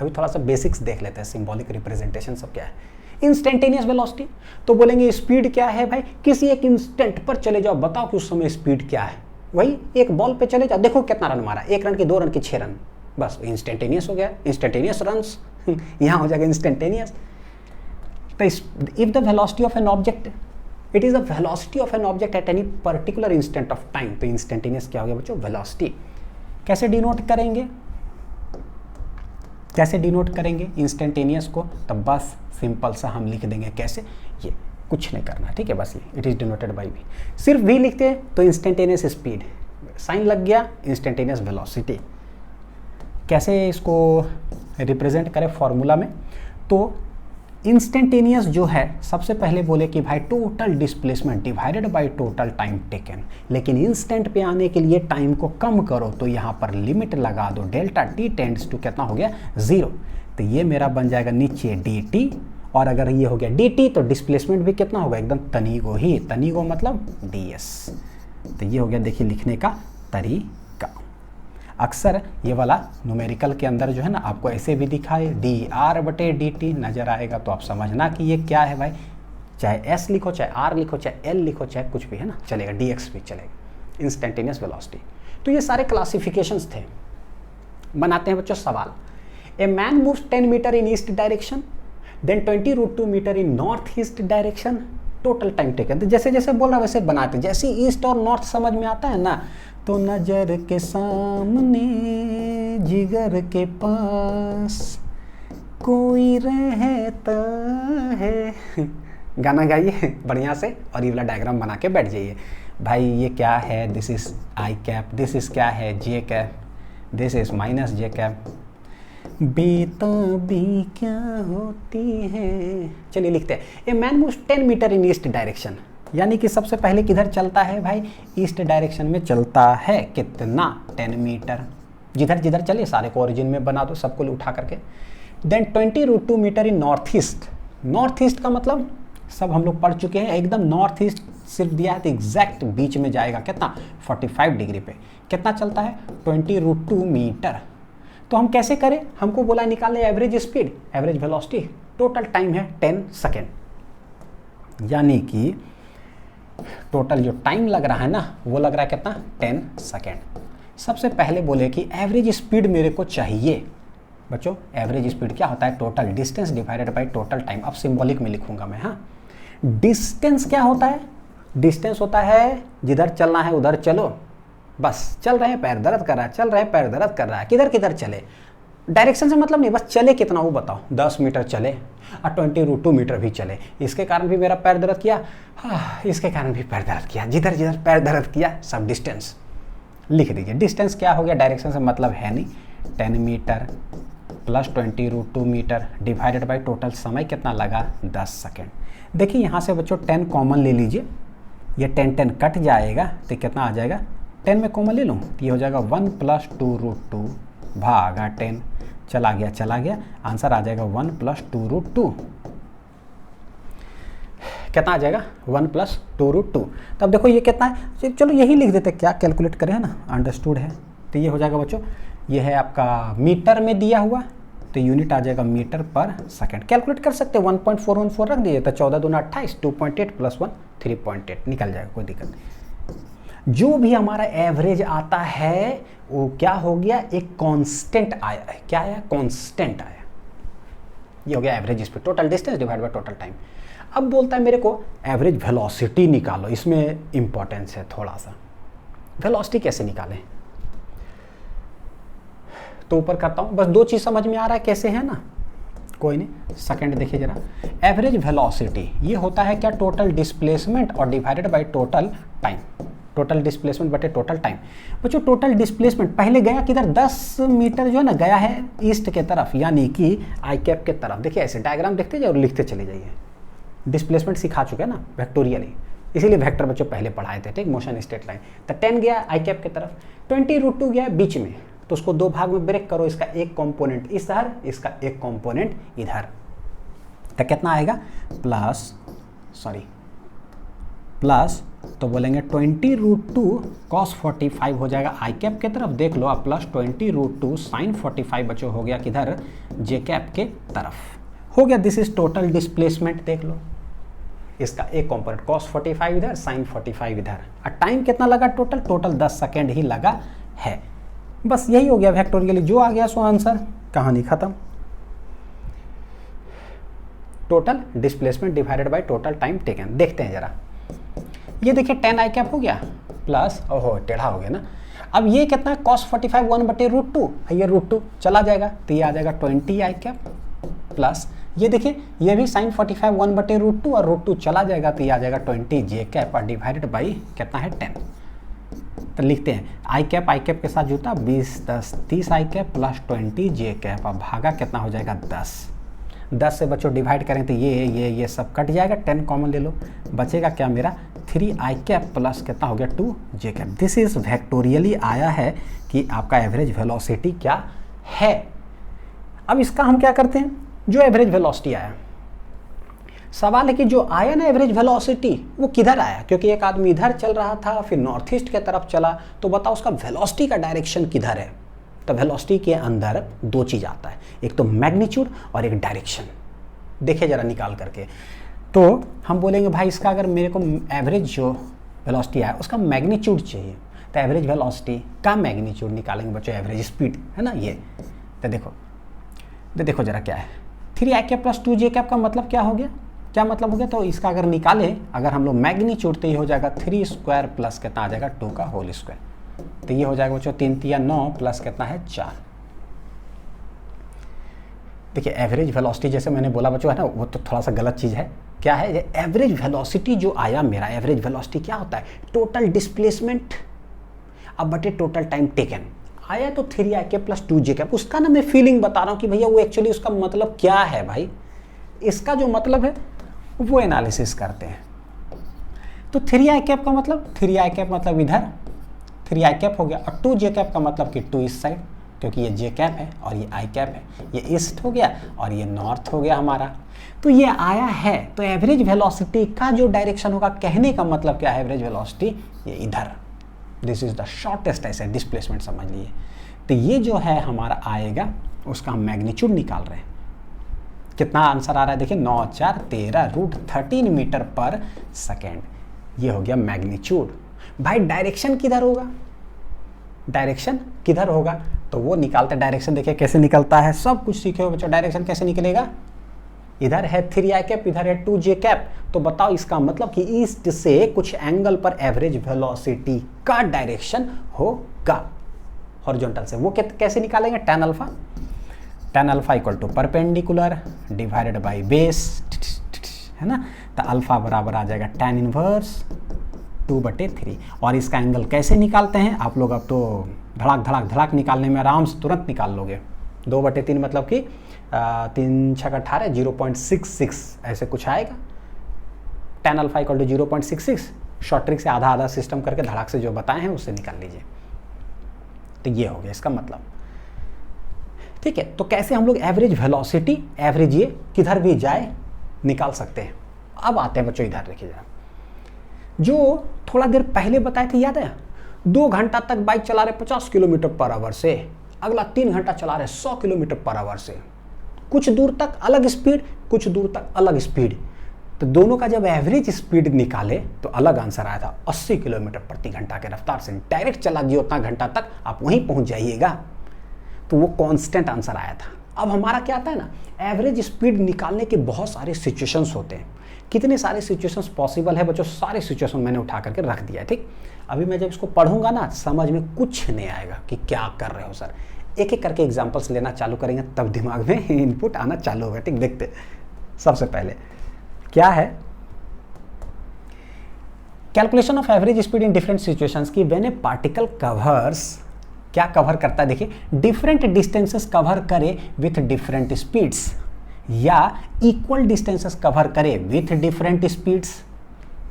अभी थोड़ा सा बेसिक्स देख लेते हैं, सिंबॉलिक रिप्रेजेंटेशन सब क्या है। इंस्टेंटेनियस वेलोसिटी, तो बोलेंगे स्पीड क्या है भाई, किसी एक इंस्टेंट पर चले जाओ, बताओ कि उस समय स्पीड क्या है। वही एक बॉल पे चले जाओ, देखो कितना रन मारा, 1 रन की, 2 रन की, 6 रन, बस इंस्टेंटेनियस हो गया, इंस्टेंटेनियस रन्स यहाँ हो जाएगा इंस्टेंटेनियस। तो if the velocity of an object, it is the velocity of an object at any particular instant of time, तो इंस्टेंटेनियस क्या हो गया बच्चों, वेलोसिटी। कैसे डिनोट करेंगे, कैसे डिनोट करेंगे इंस्टेंटेनियस को, तो बस सिंपल सा हम लिख देंगे, कैसे, ये कुछ नहीं करना, ठीक है, बस ये it is denoted by V. सिर्फ वी लिखते हैं तो इंस्टेंटेनियस स्पीड, साइन लग गया, इंस्टेंटेनियस वेलोसिटी। कैसे इसको रिप्रेजेंट करें फॉर्मूला में, तो इंस्टेंटेनियस जो है सबसे पहले बोले कि भाई total displacement divided by total time taken, लेकिन इंस्टेंट पे आने के लिए टाइम को कम करो, तो यहाँ पर लिमिट लगा दो, डेल्टा टी टेंड्स टू कितना हो गया, 0। तो ये मेरा बन जाएगा नीचे डी टी, और अगर ये हो गया डी टी तो डिस्प्लेसमेंट भी कितना होगा, एकदम तनीगो ही, तनीगो मतलब डी एस। तो ये हो गया, देखिए लिखने का तरीका। अक्सर ये वाला न्यूमेरिकल के अंदर जो है ना आपको ऐसे भी दिखाए, डी आर बटे डी टी नजर आएगा, तो आप समझना कि ये क्या है भाई, चाहे एस लिखो, चाहे आर लिखो, चाहे एल लिखो, चाहे कुछ भी है ना चलेगा, डी एक्स भी चलेगा, इंस्टेंटेनियस वेलोसिटी। तो ये सारे क्लासिफिकेशंस थे। बनाते हैं बच्चों सवाल। A man moves 10 metre in east direction, then 20√2 meter in north east direction, total time taken. तो जैसे जैसे बोल रहा वैसे बनाते हैं, जैसे ईस्ट और नॉर्थ समझ में आता है ना, तो नजर के सामने जिगर के पास, कोई रहता है। गाना गाइए बढ़िया से और ये वाला डायग्राम बना के बैठ जाइए। भाई ये क्या है, this is I cap, this is क्या है, J cap, this is minus J cap, बेताबी क्या होती है। चलिए लिखते हैं, a man moves 10 metre in east direction, यानी कि सबसे पहले किधर चलता है भाई, ईस्ट डायरेक्शन में चलता है। कितना, 10 मीटर। जिधर जिधर चले सारे को ओरिजिन में बना दो, सबको उठा करके। Then 20√2 meter in north east. North east का मतलब सब हम लोग पढ़ चुके हैं, एकदम नॉर्थ ईस्ट सिर्फ दिया है तो एग्जैक्ट बीच में जाएगा। कितना, 45 डिग्री पे। कितना चलता है, 20√2 मीटर। तो हम कैसे करें, हमको बोला निकालने average speed, average velocity, total time है 10 सेकेंड, यानी कि टोटल जो टाइम लग रहा है ना वो लग रहा है कितना, 10 सेकेंड। सबसे पहले बोले कि एवरेज स्पीड मेरे को चाहिए। बच्चों एवरेज स्पीड क्या होता है, total distance divided by total time. अब सिंबॉलिक में लिखूंगा मैं। हाँ, डिस्टेंस क्या होता है, डिस्टेंस होता है जिधर चलना है उधर चलो, बस चल रहे हैं पैर दर्द कर रहा है, चल रहे हैं पैर दर्द कर रहा है, किधर किधर चले, डायरेक्शन से मतलब नहीं, बस चले कितना वो बताओ। 10 मीटर चले और 20√2 मीटर भी चले, इसके कारण भी मेरा पैर दर्द किया, हाँ इसके कारण भी पैर दर्द किया, जिधर जिधर पैर दर्द किया सब डिस्टेंस लिख दीजिए। डिस्टेंस क्या हो गया, डायरेक्शन से मतलब है नहीं, 10 meter plus 20√2 meter divided by total समय कितना लगा, 10 सेकेंड। देखिए यहाँ से बच्चों 10 कॉमन ले लीजिए, ये 10 कट जाएगा तो कितना आ जाएगा, 10 में कॉमन ले लूँ तो ये हो जाएगा 1 + 2√2 भागा 10, चला गया, आंसर आ जाएगा 1 + 2√2। कितना आ जाएगा, 1 + 2√2। तब देखो ये कितना है, चलो यही लिख देते, क्या कैलकुलेट करें, है ना, अंडरस्टूड है। तो ये हो जाएगा बच्चों, ये है आपका मीटर में दिया हुआ, तो यूनिट आ जाएगा मीटर पर सेकंड। कैलकुलेट कर सकते हैं, 1.414 रख दीजिए तो 14 दूना 28, 2.8 + 1 3.8 निकल जाएगा, कोई दिक्कत नहीं। जो भी हमारा एवरेज आता है वो क्या हो गया, एक कांस्टेंट आया है। क्या आया, कांस्टेंट आया। ये हो गया average speed, total distance divide by total time. अब बोलता है मेरे को एवरेज वेलोसिटी निकालो, इसमें इंपॉर्टेंस है थोड़ा सा। वेलोसिटी कैसे निकालें, तो ऊपर करता हूं, बस 2 चीज समझ में आ रहा है कैसे है ना, कोई नहीं, सेकंड देखिए जरा। एवरेज वेलोसिटी ये होता है क्या, टोटल डिस्प्लेसमेंट और divided by total time. Total displacement बटे टोटल टाइम। बच्चों टोटल डिस्प्लेसमेंट पहले गया किधर, 10 मीटर जो है ना गया है ईस्ट के तरफ, यानी कि आई कैप के तरफ। देखिए ऐसे डायग्राम देखते जाइए और लिखते चले जाइए। डिस्प्लेसमेंट सिखा चुके हैं ना वेक्टोरियली, इसीलिए वेक्टर बच्चों पहले पढ़ाए थे, ठीक, मोशन स्ट्रेट लाइन। तो 10 गया आई कैप की तरफ, 20√2 गया बीच में, तो उसको 2 भाग में ब्रेक करो, इसका एक कंपोनेंट इधर, इसका एक कंपोनेंट इधर, तो कितना आएगा, प्लस तो बोलेंगे 20√2 cos 45 हो जाएगा आई कैप के तरफ, देख लो आप, प्लस 20√2 sin 45 बच्चों हो गया किधर, जे कैप के तरफ हो गया। दिस इज टोटल डिस्प्लेसमेंट, देख लो इसका एक कंपोनेंट cos 45 इधर, sin 45 इधर, और टाइम कितना लगा, टोटल 10 सेकेंड ही लगा है। बस यही हो गया वेक्टोरियली, जो आ गया सो आंसर, कहानी खत्म। Total displacement divided by total time taken. देखते हैं जरा, ये देखिए 10 आई कैप हो गया प्लस, ओहो टेढ़ा हो गया ना। अब ये कितना, cos 45 1/√2, ये √2 चला जाएगा तो ये आ जाएगा 20 आई कैप, प्लस ये देखिए ये भी sin 45 1/√2 और √2 चला जाएगा तो ये आ जाएगा 20 जे कैप और डिवाइडेड बाई कितना है 10। तो लिखते हैं आई कैप के साथ जुटा 20 10 30 आई कैप प्लस 20 जे कैप, और भागा कितना हो जाएगा 10 से बच्चों डिवाइड करें तो ये सब कट जाएगा, 10 कॉमन ले लो, बचेगा क्या मेरा 3 आई कैप प्लस कितना हो गया 2 जे कैप। दिस इज वेक्टोरियली आया है कि आपका एवरेज वेलोसिटी क्या है। अब इसका हम क्या करते हैं, जो एवरेज वेलोसिटी आया, सवाल है कि जो आया ना एवरेज वेलोसिटी वो किधर आया, क्योंकि एक आदमी इधर चल रहा था फिर नॉर्थ ईस्ट के तरफ चला, तो बताओ उसका वेलोसिटी का डायरेक्शन किधर है। तो वेलोसिटी के अंदर 2 चीज आता है, एक तो मैग्नीट्यूड और एक डायरेक्शन। देखिए जरा निकाल करके, तो हम बोलेंगे भाई इसका अगर मेरे को एवरेज जो वेलोसिटी आया उसका मैग्नीट्यूड चाहिए, तो एवरेज वेलोसिटी का मैग्नीट्यूड निकालेंगे बच्चों, एवरेज स्पीड है ना ये। तो देखो जरा क्या है, 3 आई कैप प्लस 2 जे कैप का मतलब क्या हो गया, क्या मतलब हो गया, तो इसका अगर निकालें अगर हम लोग मैग्नीट्यूड तो ये हो जाएगा 3 स्क्वायर प्लस कितना आ जाएगा 2 का होल स्क्वायर, तो ये हो जाएगा बच्चों 3 3 9 प्लस कितना है 4। देखिए एवरेज वेलोसिटी जैसे मैंने बोला बच्चों है ना, वो तो थोड़ा सा गलत चीज़ है। क्या है ये एवरेज वेलोसिटी जो आया मेरा, एवरेज वेलोसिटी क्या होता है, टोटल डिस्प्लेसमेंट अब बटे टोटल टाइम टेकन। आया तो 3ik प्लस 2j, उसका ना मैं फीलिंग बता रहा हूँ कि भैया वो एक्चुअली उसका मतलब क्या है भाई, इसका जो मतलब है वो एनालिसिस करते हैं। तो 3i का मतलब 3i मतलब इधर 3i हो गया, और 2j का मतलब कि 2 इस साइड, क्योंकि ये j है और ये i है, ये ईस्ट हो गया और ये नॉर्थ हो गया हमारा। तो ये आया है, तो एवरेज वेलोसिटी का जो डायरेक्शन होगा, कहने का मतलब क्या है, एवरेज वेलोसिटी ये इधर, दिस इज द शॉर्टेस्ट ऐसे डिस्प्लेसमेंट समझ लिए। तो ये जो है हमारा आएगा, उसका हम मैग्नीट्यूड निकाल रहे हैं। कितना आंसर आ रहा है देखिए, 9 4 13 √13 मीटर पर सेकेंड, ये हो गया मैग्नीट्यूड। भाई डायरेक्शन किधर होगा, डायरेक्शन किधर होगा, तो वो निकालते, डायरेक्शन देखिए कैसे निकलता है, सब कुछ सीखे हो बच्चों, डायरेक्शन कैसे निकलेगा, इधर है 3i, इधर है 2j, तो बताओ इसका मतलब कि ईस्ट से कुछ एंगल पर एवरेज वेलोसिटी का डायरेक्शन होगा, हॉरिजॉन्टल से। वो कैसे निकालेंगे, tan alpha equal to perpendicular divided by base, है ना, तो अल्फा बराबर आ जाएगा tan इनवर्स 2/3। और इसका एंगल कैसे निकालते हैं आप लोग, अब तो धड़ाक निकालने में आराम से तुरंत निकाल लोगे। 2/3 मतलब कि 3 6 18 0.66 ऐसे कुछ आएगा। tan alpha equal to 0.66, short trick से आधा सिस्टम करके धड़ाक से जो बताए हैं उससे निकाल लीजिए। तो ये हो गया इसका मतलब, ठीक है। तो कैसे हम लोग एवरेज वेलोसिटी, एवरेज ये किधर भी जाए निकाल सकते हैं। अब आते हैं बच्चों इधर देखिए जरा, जो थोड़ा देर पहले बताए थे याद है, 2 घंटा तक बाइक चला रहे 50 किलोमीटर पर आवर से, अगला 3 घंटा चला रहे 100 किलोमीटर पर आवर से, कुछ दूर तक अलग स्पीड, कुछ दूर तक अलग स्पीड। तो दोनों का जब एवरेज स्पीड निकाले तो अलग आंसर आया था, 80 किलोमीटर प्रति घंटा के रफ्तार से डायरेक्ट चला दिए उतना घंटा तक, आप वहीं पहुंच जाइएगा। तो वो कांस्टेंट आंसर आया था। अब हमारा क्या आता है ना, एवरेज स्पीड निकालने के बहुत सारे सिचुएशंस होते हैं। कितने सारे सिचुएशंस पॉसिबल है बच्चों, सारे सिचुएशन मैंने उठा करके रख दिया है, ठीक। अभी मैं जब इसको पढ़ूंगा ना, समझ में कुछ नहीं आएगा कि क्या कर रहे हो सर। एक एक करके एग्जांपल्स लेना चालू करेंगे तब दिमाग में इनपुट आना चालू होगा, ठीक। देखते सबसे पहले क्या है, calculation of average speed in different situations की व्हेन ए पार्टिकल कवर्स, क्या कवर करता है देखिए, डिफरेंट डिस्टेंसेस कवर करे विथ डिफरेंट स्पीड्स, या इक्वल डिस्टेंसेस कवर करे विथ डिफरेंट स्पीड्स,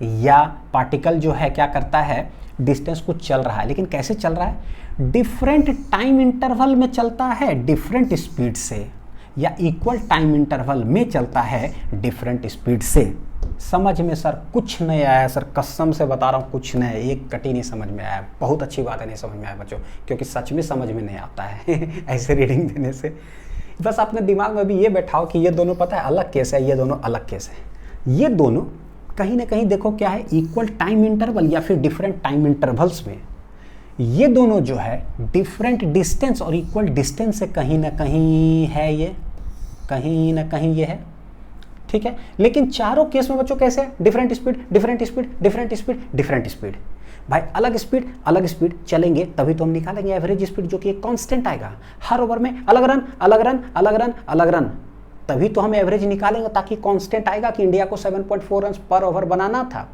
या पार्टिकल जो है क्या करता है, डिस्टेंस कुछ चल रहा है, लेकिन कैसे चल रहा है, डिफरेंट टाइम इंटरवल में चलता है डिफरेंट स्पीड से, या इक्वल टाइम इंटरवल में चलता है डिफरेंट स्पीड से। समझ में सर कुछ नहीं आया सर, कसम से बता रहा हूँ कुछ नहीं, एक कटी नहीं समझ में आया। बहुत अच्छी बात है नहीं समझ में आया बच्चों, क्योंकि सच में समझ में नहीं आता है ऐसे रीडिंग देने से। बस अपने दिमाग में भी ये बैठाओ कि ये दोनों पता है अलग केस है, ये दोनों अलग केस है। ये दोनों कहीं ना कहीं देखो क्या है, इक्वल टाइम इंटरवल या फिर डिफरेंट टाइम इंटरवल्स में, ये दोनों जो है डिफरेंट डिस्टेंस और इक्वल डिस्टेंस से कहीं ना कहीं है, ये कहीं ना कहीं ये है, ठीक है। लेकिन चारों केस में बच्चों कैसे है, different speed different speed different speed different speed. भाई अलग स्पीड चलेंगे तभी तो हम निकालेंगे एवरेज स्पीड, जो कि एक कांस्टेंट आएगा। हर ओवर में अलग रन अलग रन अलग रन अलग रन, तभी तो हम एवरेज निकालेंगे, ताकि कांस्टेंट आएगा कि इंडिया को 7.4 रन पर ओवर बनाना था,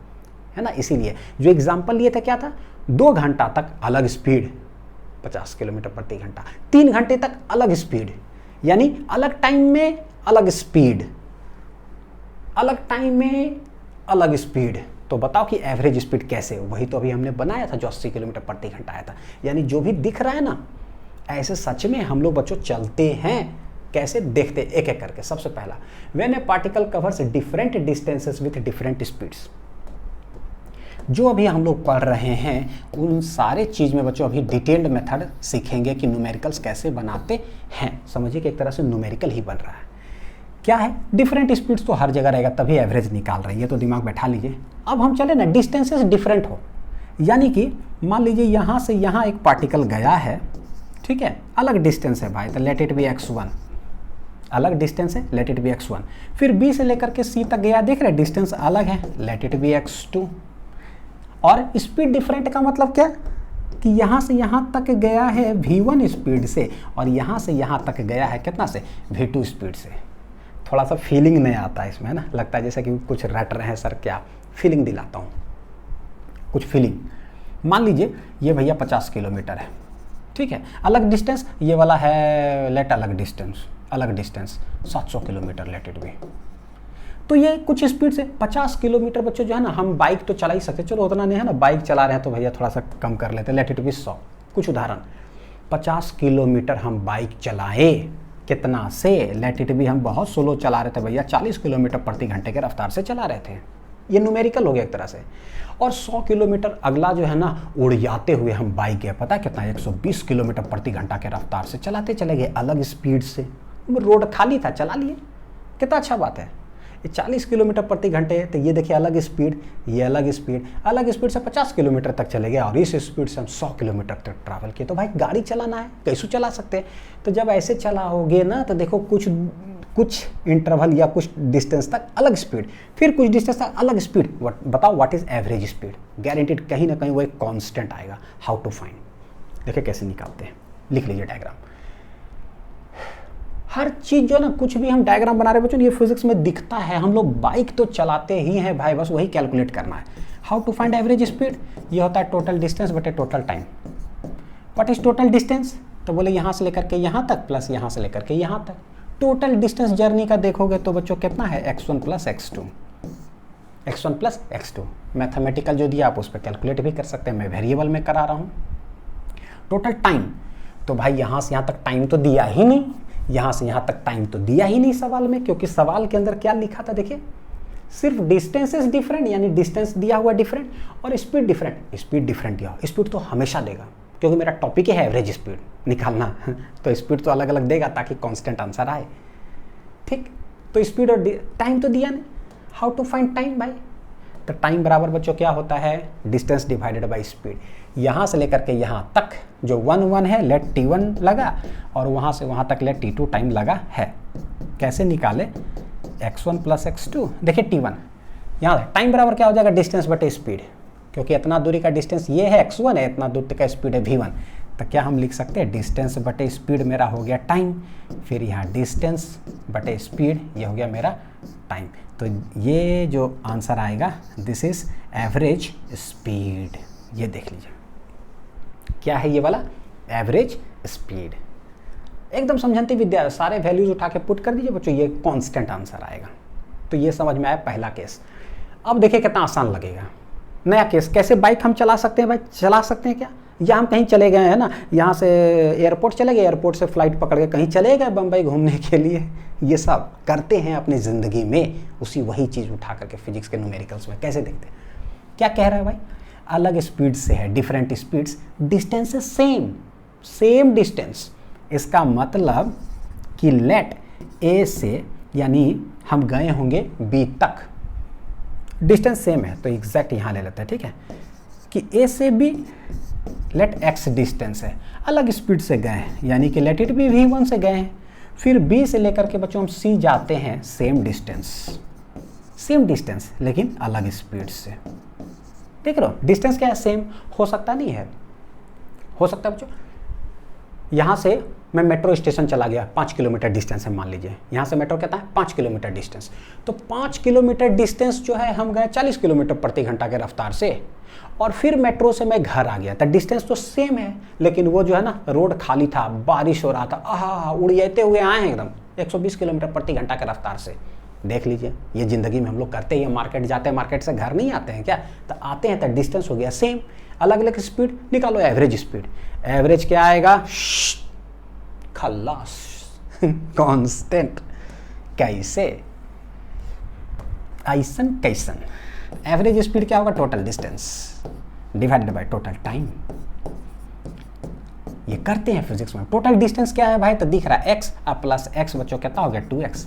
है ना। इसीलिए जो एग्जांपल लिए थे क्या था, 2 घंटा तक अलग स्पीड 50 किलोमीटर प्रति घंटा, 3 घंटे तक अलग स्पीड, यानी अलग टाइम में अलग स्पीड, अलग टाइम में अलग स्पीड। तो बताओ कि एवरेज स्पीड कैसे, वही तो अभी हमने बनाया था जो 80 किलोमीटर प्रति घंटा आया था। यानी जो भी दिख रहा है ना, ऐसे सच में हम लोग बच्चों चलते हैं। कैसे, देखते एक एक करके। सबसे पहला, when A particle covers different distances with different speeds, जो अभी हम लोग पढ़ रहे हैं उन सारे चीज में बच्चों अभी डिटेल्ड मेथड सीखेंगे कि न्यूमेरिकल्स कैसे बनाते हैं। समझिए कि एक तरह से न्यूमेरिकल ही बन रहा है। क्या है, डिफरेंट स्पीड्स तो हर जगह रहेगा, तभी एवरेज निकाल रही है, तो दिमाग बैठा लीजिए। अब हम चले ना, डिस्टेंसेस डिफरेंट हो, यानी कि मान लीजिए यहाँ से यहाँ एक पार्टिकल गया है, ठीक है, अलग डिस्टेंस है भाई, तो लेट इट बी x1, अलग डिस्टेंस है, लेट इट बी x1। फिर B से लेकर के C तक गया, देख रहे डिस्टेंस अलग है, लेट इट बी x2। और स्पीड डिफरेंट का मतलब क्या, कि यहाँ से यहाँ तक गया है v1 स्पीड से और यहाँ से यहाँ तक गया है कितना से, v2 स्पीड से। थोड़ा सा फीलिंग नहीं आता है इसमें, है ना, लगता है जैसे कि कुछ रट रहे हैं सर, क्या फीलिंग दिलाता हूँ, कुछ फीलिंग। मान लीजिए ये भैया 50 किलोमीटर है, ठीक है, अलग डिस्टेंस, ये वाला है लेट अलग डिस्टेंस 700 किलोमीटर लेट इट भी। तो ये कुछ स्पीड से 50 किलोमीटर बच्चों जो है ना, हम बाइक तो चला ही सकते, चलो उतना नहीं है ना, बाइक चला रहे हैं तो भैया थोड़ा सा कम कर लेते हैं, लेट इट बी 100। कुछ उदाहरण, 50 किलोमीटर हम बाइक चलाए, कितना से, लेट इट बी हम बहुत स्लो चला रहे थे भैया, 40 किलोमीटर प्रति घंटे के रफ्तार से चला रहे थे, ये न्यूमेरिकल हो गया एक तरह से। और 100 किलोमीटर अगला जो है ना, उड़ जाते हुए हम बाइक गए, पता है कितना, 120 किलोमीटर प्रति घंटा के रफ्तार से चलाते चले गए, अलग स्पीड से, रोड खाली था चला लिए, कितना अच्छा बात है। ये 40 किलोमीटर प्रति घंटे है, तो ये देखिए अलग स्पीड, ये अलग स्पीड से 50 किलोमीटर तक चले गए और इस स्पीड से हम 100 किलोमीटर तक ट्रैवल किए। तो भाई गाड़ी चलाना है, कैसे चला सकते हैं, तो जब ऐसे चलाओगे ना तो देखो कुछ इंटरवल या कुछ डिस्टेंस तक अलग स्पीड, फिर कुछ डिस्टेंस तक अलग स्पीड, बताओ what is average speed, guaranteed कहीं ना कहीं वो एक कांस्टेंट आएगा। हाउ टू फाइंड, देखिए कैसे निकालते हैं, लिख लीजिए डायग्राम। हर चीज जो ना, कुछ भी हम डायग्राम बना रहे बच्चों, ये फिजिक्स में दिखता है, हम लोग बाइक तो चलाते ही हैं भाई, बस वही कैलकुलेट करना है। How to find average speed, ये होता है टोटल डिस्टेंस बटे total time. What is total distance, तो बोले यहाँ से लेकर के यहाँ तक प्लस यहाँ से लेकर के यहाँ तक। टोटल डिस्टेंस जर्नी का देखोगे तो बच्चों कितना है, x1 प्लस x2। मैथमेटिकल जो दिया आप उस पर कैलकुलेट भी कर सकते हैं, मैं वेरिएबल में करा रहा हूँ। टोटल टाइम, तो भाई यहाँ से यहाँ तक टाइम तो दिया ही नहीं, यहाँ से यहाँ तक टाइम तो दिया ही नहीं सवाल में, क्योंकि सवाल के अंदर क्या लिखा था देखिए, सिर्फ डिस्टेंस इज डिफरेंट, यानी डिस्टेंस दिया हुआ डिफरेंट और स्पीड डिफरेंट दिया। स्पीड तो हमेशा देगा, क्योंकि मेरा टॉपिक है एवरेज स्पीड निकालना तो स्पीड तो अलग अलग देगा ताकि कांस्टेंट आंसर आए, ठीक। तो स्पीड और टाइम तो दिया नहीं। हाउ टू फाइंड टाइम भाई, तो टाइम बराबर बच्चों क्या होता है, डिस्टेंस डिवाइडेड बाय स्पीड। यहाँ से लेकर के यहाँ तक जो 1 है, लेट t1 लगा, और वहाँ से वहाँ तक लेट t2 टाइम लगा है। कैसे निकाले, x1 प्लस x2, देखिए t1, यहाँ टाइम बराबर क्या हो जाएगा, डिस्टेंस बटे स्पीड, क्योंकि इतना दूरी का डिस्टेंस ये है x1 है, इतना दूर का स्पीड है v1, तो क्या हम लिख सकते हैं, डिस्टेंस बटे स्पीड मेरा हो गया टाइम, फिर यहाँ डिस्टेंस बटे स्पीड ये हो गया मेरा टाइम। तो ये जो आंसर आएगा, दिस इज एवरेज स्पीड। ये देख लीजिए क्या है ये वाला, एवरेज स्पीड। एकदम समझाती विद्या, सारे वैल्यूज उठा के पुट कर दीजिए बच्चों, ये कांस्टेंट आंसर आएगा। तो ये समझ में आया पहला केस। अब देखिए कितना आसान लगेगा नया केस, कैसे बाइक हम चला सकते हैं भाई, चला सकते हैं क्या, या हम कहीं चले गए हैं ना, यहाँ से एयरपोर्ट चले गए, एयरपोर्ट से फ्लाइट पकड़ के कहीं चले गए बम्बई घूमने के लिए, ये सब करते हैं अपनी ज़िंदगी में, उसी वही चीज़ उठा करके फिजिक्स के न्यूमेरिकल्स में कैसे देखते हैं। क्या कह रहा है भाई, अलग स्पीड से है, डिफरेंट स्पीड्स, डिस्टेंस है सेम डिस्टेंस। इसका मतलब कि लेट ए से, यानी हम गए होंगे बी तक, डिस्टेंस सेम है, तो एग्जैक्ट यहाँ ले लेते हैं, ठीक है, कि ए से बी लेट एक्स डिस्टेंस है, अलग स्पीड से गए हैं, यानी कि लेट इट बी v1 से गए हैं, फिर बी से लेकर के बच्चों हम सी जाते हैं, सेम डिस्टेंस लेकिन अलग स्पीड से। देख रहे हो डिस्टेंस क्या है, सेम हो सकता नहीं है, हो सकता है बच्चों, यहाँ से मैं मेट्रो स्टेशन चला गया, 5 किलोमीटर डिस्टेंस है मान लीजिए, यहाँ से मेट्रो कहता है 5 किलोमीटर डिस्टेंस, तो 5 किलोमीटर डिस्टेंस जो है हम गए 40 किलोमीटर प्रति घंटा के रफ्तार से, और फिर मेट्रो से मैं घर आ गया, तो डिस्टेंस तो सेम है, लेकिन वो जो है ना रोड खाली था, बारिश हो रहा था, उड़ते हुए आए हैं एकदम 120 किलोमीटर प्रति घंटा के रफ्तार से। देख लीजिए ये ज़िंदगी में हम लोग करते हैं, मार्केट जाते हैं, मार्केट से घर नहीं आते हैं क्या, तो आते हैं तो डिस्टेंस हो गया सेम, अलग अलग स्पीड, निकालो एवरेज स्पीड। एवरेज क्या आएगा, खल्लास कांस्टेंट। कैसे, ऐसन कैसन, एवरेज स्पीड क्या होगा, total distance divided by total time. ये करते हैं फिजिक्स में। टोटल डिस्टेंस क्या है भाई, तो दिख रहा है x प्लस x बच्चों कितना हो गया 2x।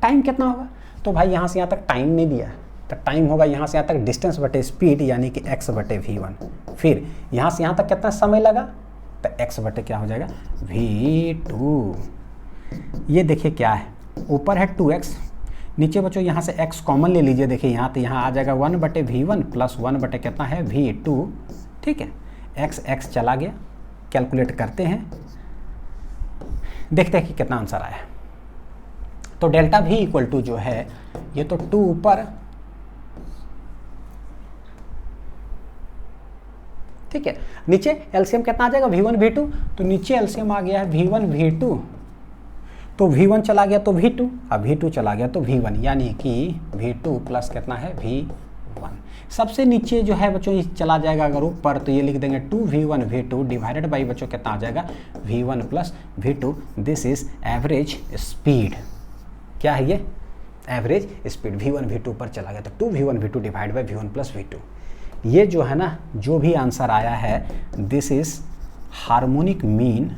टाइम कितना होगा, तो भाई यहाँ से यहाँ तक टाइम नहीं दिया, तो टाइम होगा यहाँ से यहाँ तक डिस्टेंस बटे स्पीड, यानी कि x बटे v1। फिर यहाँ से यहाँ तक कितना समय लगा, तो x बटे क्या हो जाएगा v2। ये देखिए क्या है, ऊपर है 2x, नीचे बच्चों यहाँ से x कॉमन ले लीजिए, देखिए यहाँ तो यहाँ आ जाएगा 1 बटे v1 प्लस 1 बटे कितना है v2, ठीक है। x चला गया, कैलकुलेट करते हैं, देखते हैं कि कितना आंसर आया। तो डेल्टा v इक्वल टू जो है ये तो 2 ऊपर, ठीक है, नीचे एलसीएम कितना आ जाएगा v1 v2, तो नीचे एलसीएम आ गया है v1 v2, तो v1 चला गया तो v2, अब v2 चला गया तो v1, यानी कि v2 प्लस कितना है v1। सबसे नीचे जो है बच्चों ये चला जाएगा अगर ऊपर, तो ये लिख देंगे 2v1 v2 डिवाइडेड बाई बच्चों कितना आ जाएगा v1 plus v2। This is average speed. क्या है ये? Average speed. v1 v2 पर चला गया तो 2v1 v2 divide by v1 plus v2। ये जो है ना, जो भी आंसर आया है, दिस इज हार्मोनिक मीन।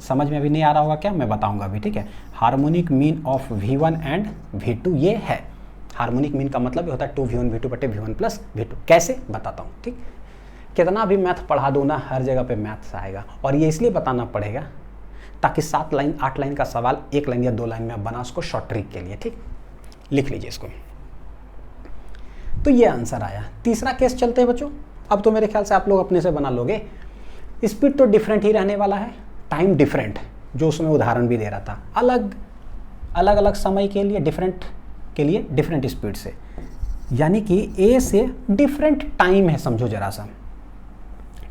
समझ में अभी नहीं आ रहा होगा क्या, मैं बताऊंगा अभी, ठीक है। Harmonic mean of v1 and v2 ये है। हार्मोनिक मीन का मतलब होता है 2v1 v2 बटे v1 प्लस v2। कैसे बताता हूँ, ठीक। कितना भी मैथ पढ़ा दो ना, हर जगह पे मैथ्स आएगा, और ये इसलिए बताना पड़ेगा ताकि 7 लाइन 8 लाइन का सवाल 1 लाइन या 2 लाइन में आप बना उसको शॉर्ट ट्रिक के लिए, ठीक। लिख लीजिए इसको। तो ये आंसर आया। तीसरा केस चलते हैं बच्चों। अब तो मेरे ख्याल से आप लोग अपने से बना लोगे। स्पीड तो डिफरेंट ही रहने वाला है, टाइम डिफरेंट, जो उसमें उदाहरण भी दे रहा था, अलग अलग समय के लिए डिफरेंट स्पीड से, यानी कि ए से डिफरेंट टाइम है। समझो जरा सा,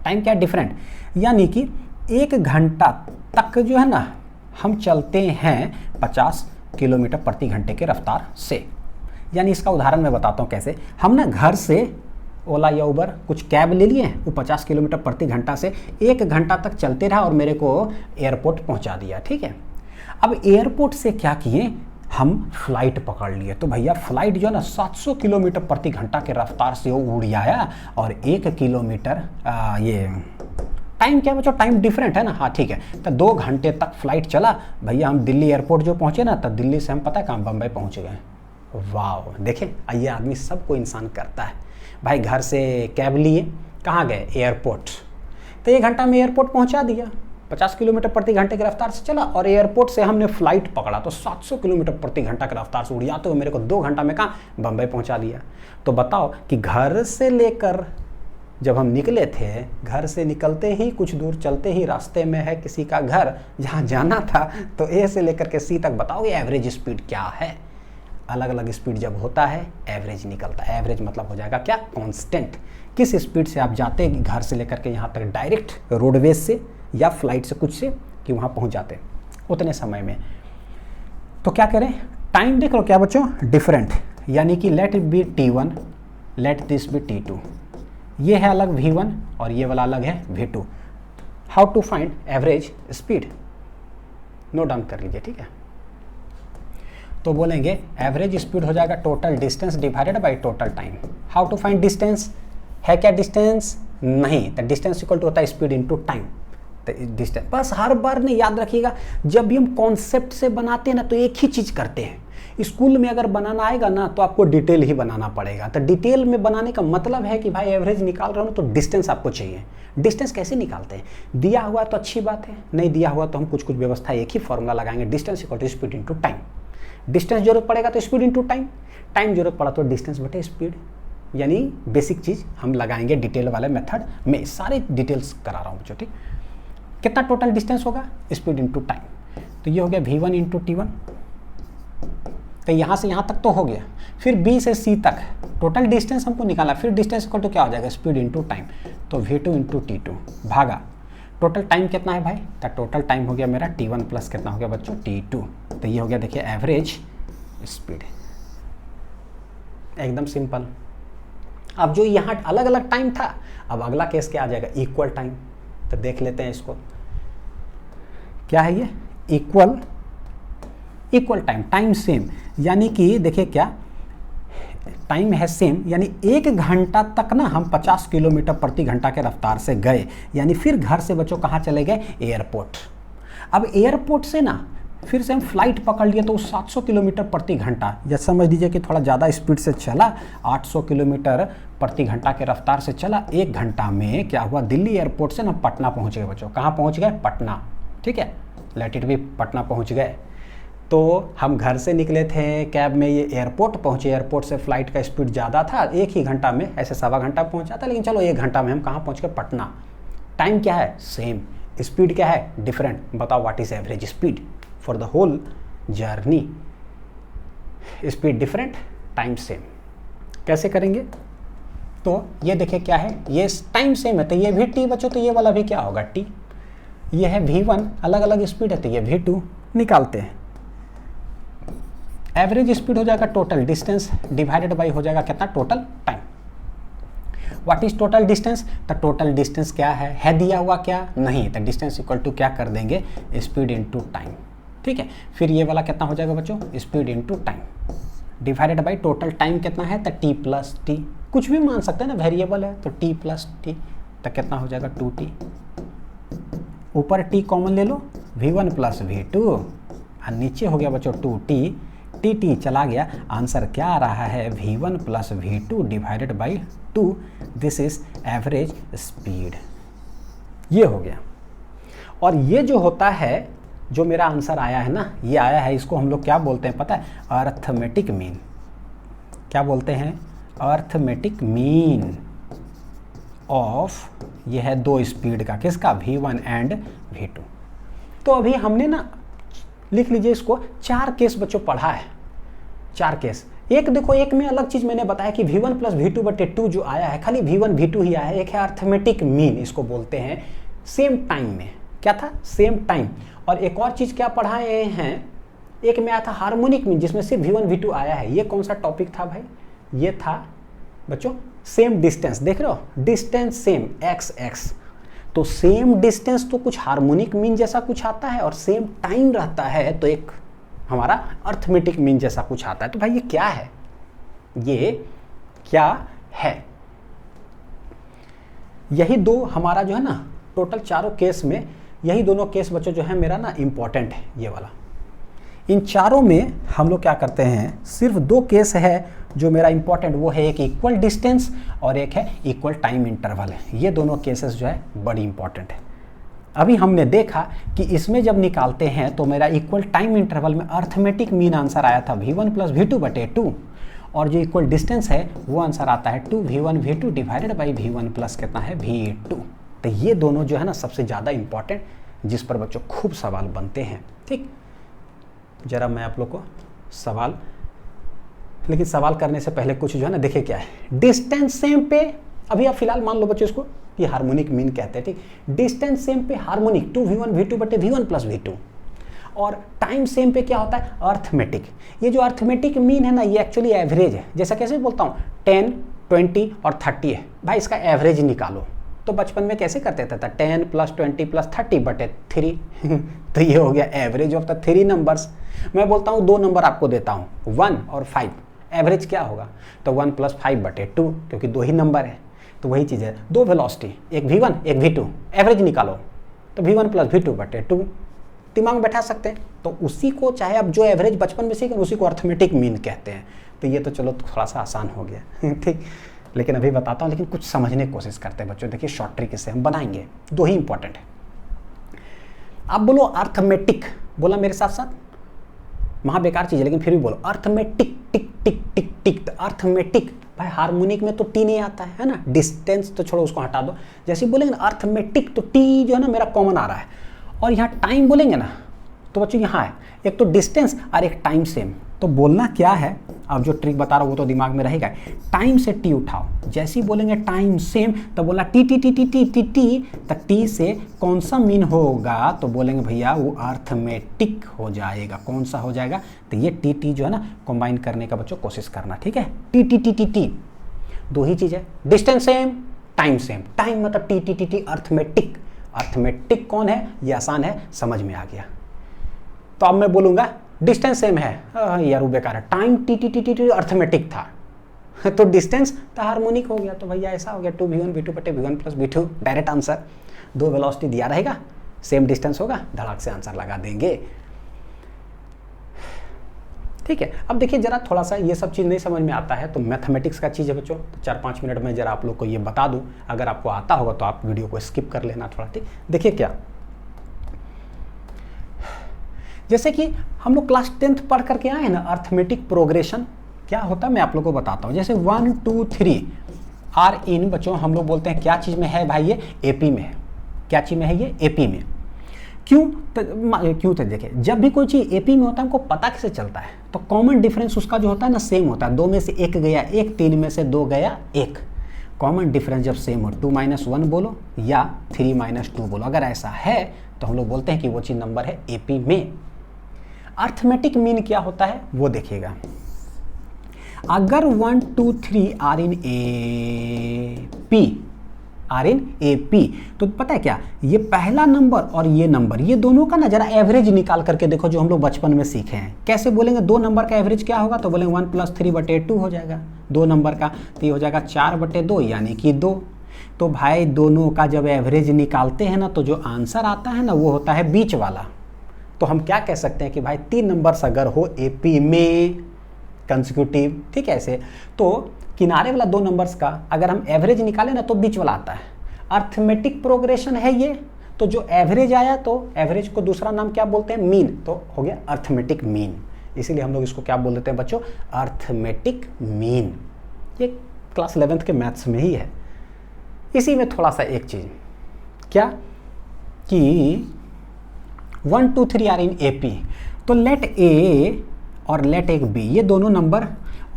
टाइम क्या डिफरेंट, यानी कि 1 घंटा तक जो है ना हम चलते हैं 50 किलोमीटर प्रति घंटे के रफ्तार से। यानी इसका उदाहरण मैं बताता हूँ कैसे। हम ना घर से ओला या उबर कुछ कैब ले लिए, वो 50 किलोमीटर प्रति घंटा से 1 घंटा तक चलते रहा और मेरे को एयरपोर्ट पहुँचा दिया, ठीक है। अब एयरपोर्ट से क्या किए, हम फ्लाइट पकड़ लिए। तो भैया फ्लाइट जो है ना 700 किलोमीटर प्रति घंटा के रफ्तार से वो उड़ आया, और 1 किलोमीटर ये टाइम क्या बच्चों, टाइम डिफरेंट है ना, हाँ ठीक है। तो 2 घंटे तक फ्लाइट चला भैया। हम दिल्ली एयरपोर्ट जो पहुँचे ना, तो दिल्ली से हम पता है कहाँ, बम्बई पहुँच गए। वाह, देखें ये आदमी सबको इंसान करता है। भाई घर से कैब लिए, कहाँ गए, एयरपोर्ट, तो 1 घंटा में एयरपोर्ट पहुँचा दिया। 50 किलोमीटर प्रति घंटे की रफ्तार से चला, और एयरपोर्ट से हमने फ्लाइट पकड़ा तो 700 किलोमीटर प्रति घंटा की रफ्तार से उड़िया, तो मेरे को 2 घंटा में कहाँ, बम्बई पहुँचा दिया। तो बताओ कि घर से लेकर जब हम निकले थे, घर से निकलते ही कुछ दूर चलते ही रास्ते में है किसी का घर जहाँ जाना था, तो ए से लेकर के सी तक बताओ ये एवरेज स्पीड क्या है। अलग अलग स्पीड जब होता है एवरेज निकलता है। एवरेज मतलब हो जाएगा क्या, कांस्टेंट। किस स्पीड से आप जाते हैं घर से लेकर के यहाँ तक डायरेक्ट रोडवेज से या फ्लाइट से कुछ से कि वहाँ पहुँच जाते उतने समय में। तो क्या करें, टाइम देख लो क्या बच्चों, डिफरेंट, यानी कि let it be T1, let this be T2। ये है अलग V1 और ये वाला अलग है V2। How to find average speed, note down कर लीजिए, ठीक है। तो बोलेंगे एवरेज स्पीड हो जाएगा total distance divided by total time. How to find distance, है क्या डिस्टेंस, नहीं, तो डिस्टेंस इक्वल टू होता है स्पीड इनटू टाइम। तो डिस्टेंस बस हर बार नहीं याद रखिएगा, जब भी हम कॉन्सेप्ट से बनाते हैं ना तो एक ही चीज़ करते हैं। स्कूल में अगर बनाना आएगा ना तो आपको डिटेल ही बनाना पड़ेगा। तो डिटेल में बनाने का मतलब है कि भाई एवरेज निकाल रहा हूँ तो डिस्टेंस आपको चाहिए। डिस्टेंस कैसे निकालते हैं, दिया हुआ तो अच्छी बात है, नहीं दिया हुआ तो हम कुछ कुछ व्यवस्था एक ही फॉर्मूला लगाएंगे, distance equal to speed into time. Distance जरूरत पड़ेगा तो स्पीड इनटू टाइम, टाइम जरूरत पड़ा तो डिस्टेंस बटे स्पीड। यानी बेसिक चीज़ हम लगाएंगे डिटेल वाले मेथड में, सारे डिटेल्स करा रहा हूँ बच्चों, ठीक। कितना टोटल डिस्टेंस होगा, स्पीड इनटू टाइम। तो ये हो गया V1 इंटू T1, तो यहाँ से यहाँ तक तो हो गया। फिर B से C तक टोटल डिस्टेंस हमको निकाला, फिर डिस्टेंस इक्वल टू क्या हो जाएगा, स्पीड इनटू टाइम। तो V2 इंटू T2 भागा टोटल टाइम कितना है भाई, तो टोटल टाइम हो गया मेरा T1 प्लस कितना हो गया बच्चों, T2। तो ये हो गया देखिए एवरेज स्पीड, एकदम सिंपल। अब जो यहाँ अलग अलग टाइम था, अब अगला केस क्या आ जाएगा, इक्वल टाइम। तो देख लेते हैं इसको, क्या है ये, इक्वल टाइम, टाइम सेम, यानी कि देखिए क्या टाइम है सेम, यानी 1 घंटा तक ना हम 50 किलोमीटर प्रति घंटा के रफ्तार से गए, यानी फिर घर से बच्चों कहाँ चले गए, एयरपोर्ट। अब एयरपोर्ट से ना फिर से हम फ्लाइट पकड़ लिए तो 700 किलोमीटर प्रति घंटा, या समझ लीजिए कि थोड़ा ज़्यादा स्पीड से चला, 800 किलोमीटर प्रति घंटा के रफ्तार से चला। 1 घंटा में क्या हुआ, दिल्ली एयरपोर्ट से ना पटना पहुँच गए बच्चों। कहाँ पहुँच गए, पटना, ठीक है, लेट इट बी पटना पहुँच गए। तो हम घर से निकले थे कैब में, ये एयरपोर्ट पहुँचे, एयरपोर्ट से फ्लाइट का स्पीड ज़्यादा था, 1 ही घंटा में, ऐसे 1.25 घंटा पहुँचा था, लेकिन चलो 1 घंटा में हम कहाँ पहुँच गए, पटना। टाइम क्या है, सेम। स्पीड क्या है, डिफरेंट। बताओ what is average speed for the whole journey. Speed different, time same. कैसे करेंगे, तो ये देखिए क्या है, ये टाइम सेम है तो ये भी टी बच्चों, तो ये वाला भी क्या होगा, टी। ये है v1, अलग अलग स्पीड है तो ये v2। निकालते हैं, एवरेज स्पीड हो जाएगा टोटल डिस्टेंस डिवाइडेड बाई हो जाएगा कितना, total time. What is total distance, तो टोटल डिस्टेंस क्या है दिया हुआ क्या, नहीं, तो डिस्टेंस इक्वल टू क्या कर देंगे, स्पीड इनटू टाइम। ठीक है, फिर ये वाला कितना हो जाएगा बच्चों, speed into time divided by total time कितना है, तो टी प्लस टी, कुछ भी मान सकते हैं ना, वेरिएबल है तो टी प्लस टी, तो कितना हो जाएगा 2t। ऊपर टी कॉमन ले लो, v1 प्लस v2, और नीचे हो गया बच्चों 2t, टी चला गया, आंसर क्या आ रहा है, v1 plus v2 divided by 2, this is average speed. ये हो गया। और ये जो होता है, जो मेरा आंसर आया है ना, ये आया है, इसको हम लोग क्या बोलते हैं पता है, अर्थमेटिक मीन। क्या बोलते हैं, अर्थमेटिक मीन ऑफ, ये है 2 स्पीड का, किसका, v1 एंड v2। तो अभी हमने ना, लिख लीजिए इसको, 4 केस बच्चों पढ़ा है, 4 केस। एक देखो, एक में अलग चीज मैंने बताया कि v1 प्लस v2/2 जो आया है, खाली v1 v2 ही आया है। एक है अर्थमेटिक मीन, इसको बोलते हैं सेम टाइम में, क्या था, सेम टाइम। और एक और चीज क्या पढ़ाए हैं, एक में आया था हार्मोनिक मीन, जिसमें सिर्फ v1 v2 आया है। ये कौन सा टॉपिक था भाई, ये था बच्चों सेम डिस्टेंस। देख रहे हो, डिस्टेंस सेम x। तो सेम डिस्टेंस तो कुछ हार्मोनिक मीन जैसा कुछ आता है, और सेम टाइम रहता है तो एक हमारा अर्थमेटिक मीन जैसा कुछ आता है। तो भाई ये क्या है, ये क्या है, यही दो हमारा जो है ना, टोटल चारों केस में यही दोनों केस बच्चों जो है मेरा ना इंपॉर्टेंट है, ये वाला। इन चारों में हम लोग क्या करते हैं, सिर्फ 2 केस है जो मेरा इंपॉर्टेंट, वो है एक इक्वल डिस्टेंस और एक है इक्वल टाइम इंटरवल है। ये दोनों केसेस जो है बड़ी इंपॉर्टेंट है। अभी हमने देखा कि इसमें जब निकालते हैं तो मेरा इक्वल टाइम इंटरवल में अर्थमेटिक मीन आंसर आया था v1 प्लस v2/2, और जो इक्वल डिस्टेंस है वो आंसर आता है 2v1 v2 divided by v1 plus कितना है, v2। तो ये दोनों जो है ना सबसे ज़्यादा इंपॉर्टेंट, जिस पर बच्चों खूब सवाल बनते हैं। ठीक, जरा मैं आप लोग को सवाल, लेकिन सवाल करने से पहले कुछ जो है ना, देखिए क्या है, डिस्टेंस सेम पे, अभी आप फिलहाल मान लो बच्चों इसको ये हार्मोनिक मीन कहते हैं। ठीक, डिस्टेंस सेम पे harmonic 2v1 v2/v1 plus v2, और टाइम सेम पे क्या होता है, अर्थमेटिक। ये जो अर्थमेटिक मीन है ना, ये एक्चुअली एवरेज है। जैसा कैसे बोलता हूँ, 10, 20 और 30 है, भाई इसका एवरेज निकालो। तो बचपन में कैसे करते थे, 10 प्लस 20 प्लस 30/3 तो ये हो गया एवरेज ऑफ द 3 नंबर्स। मैं बोलता हूँ 2 नंबर आपको देता हूँ, 1 और 5, एवरेज क्या होगा, तो 1 प्लस 5/2, क्योंकि 2 ही नंबर है। तो वही चीज़ है, 2 वेलोसिटी, एक v1 एक v2, एवरेज निकालो तो v1 प्लस v2/2, दिमाग में बैठा सकते हैं। तो उसी को चाहे अब जो एवरेज बचपन में सीखें, उसी को अर्थमेटिक मीन कहते हैं। तो ये तो चलो थोड़ा सा आसान हो गया ठीक, लेकिन अभी बताता हूँ, लेकिन कुछ समझने की कोशिश करते हैं बच्चों। देखिए शॉर्ट ट्रिक इससे हम बनाएंगे, 2 ही इंपॉर्टेंट है। आप बोलो अर्थमेटिक, बोला मेरे साथ साथ, महा बेकार चीज़ है लेकिन फिर भी बोलो अर्थमेटिक, टिक टिक टिक टिक। अर्थमेटिक, भाई हार्मोनिक में तो टी नहीं आता है ना, डिस्टेंस तो छोड़ो, उसको हटा दो। जैसे बोलेंगे ना अर्थमेटिक, तो टी जो है ना मेरा कॉमन आ रहा है, और यहाँ टाइम बोलेंगे ना तो बच्चों यहाँ है एक तो डिस्टेंस और एक टाइम सेम। तो बोलना क्या है, अब जो ट्रिक बता रहा हूँ वो तो दिमाग में रहेगा। टाइम से टी उठाओ, जैसे ही बोलेंगे टाइम सेम तो बोलना T T T T T T T, तो टी से कौन सा मीन होगा, तो बोलेंगे भैया वो अर्थमेटिक हो जाएगा। कौन सा हो जाएगा, तो ये टी टी जो है ना कंबाइन करने का बच्चों कोशिश करना, ठीक है। T T T T T 2 ही चीज़ है, distance same time same. Time मतलब T T T T, arithmetic. Arithmetic कौन है, ये आसान है, समझ में आ गया। तो अब मैं बोलूँगा डिस्टेंस सेम है, यार वो बेकार है, time T T T T T arithmetic था तो डिस्टेंस तो हार्मोनिक हो गया। तो भैया ऐसा हो गया 2v1 v2/v1 plus v2, direct answer. 2 velocity दिया रहेगा, सेम डिस्टेंस होगा, धड़ाक से आंसर लगा देंगे। ठीक है, अब देखिए जरा थोड़ा सा ये सब चीज़ नहीं समझ में आता है तो मैथमेटिक्स का चीज़ है बच्चों, तो 4-5 मिनट में जरा आप लोग को ये बता दूं। अगर आपको आता होगा तो आप वीडियो को स्किप कर लेना थोड़ा। ठीक, देखिए क्या, जैसे कि हम लोग क्लास 10th पढ़ करके आए हैं ना, अर्थमेटिक प्रोग्रेशन क्या होता है मैं आप लोगों को बताता हूँ। जैसे 1 2 3 आर इन, बच्चों हम लोग बोलते हैं क्या चीज़ में है भाई, ये एपी में है। क्या चीज़ में है, ये एपी में। क्यों तो देखिए, जब भी कोई चीज़ एपी में होता है हमको पता कैसे चलता है, तो कॉमन डिफरेंस उसका जो होता है ना सेम होता है। 2 में से 1 गया 1, 3 में से 2 गया 1। कॉमन डिफरेंस जब सेम हो, 2 - 1 बोलो या 3 - 2 बोलो, अगर ऐसा है तो हम लोग बोलते हैं कि वो चीज़ नंबर है एपी में। अर्थमेटिक मीन क्या होता है वो देखिएगा। अगर 1 2 3 आर इन ए पी, तो पता है क्या, ये पहला नंबर और ये नंबर, ये दोनों का ना जरा एवरेज निकाल करके देखो, जो हम लोग बचपन में सीखे हैं। कैसे बोलेंगे, 2 नंबर का एवरेज क्या होगा, तो बोलेंगे 1 + 3/2 हो जाएगा 2 नंबर का, तो ये हो जाएगा 4/2 यानी कि 2। तो भाई दोनों का जब एवरेज निकालते हैं ना, तो जो आंसर आता है ना वो होता है बीच वाला। तो हम क्या कह सकते हैं कि भाई 3 नंबर्स अगर हो एपी में कंसेक्यूटिव, ठीक है ऐसे, तो किनारे वाला 2 नंबर्स का अगर हम एवरेज निकालें ना तो बीच वाला आता है। अर्थमेटिक प्रोग्रेशन है ये, तो जो एवरेज आया तो एवरेज को दूसरा नाम क्या बोलते हैं, मीन, तो हो गया अर्थमेटिक मीन। इसीलिए हम लोग इसको क्या बोल देते हैं बच्चों, अर्थमेटिक मीन। ये क्लास 11th के मैथ्स में ही है। इसी में थोड़ा सा एक चीज़ क्या कि 1 2 3 आर इन एपी, तो लेट ए और लेट एक बी, ये दोनों नंबर,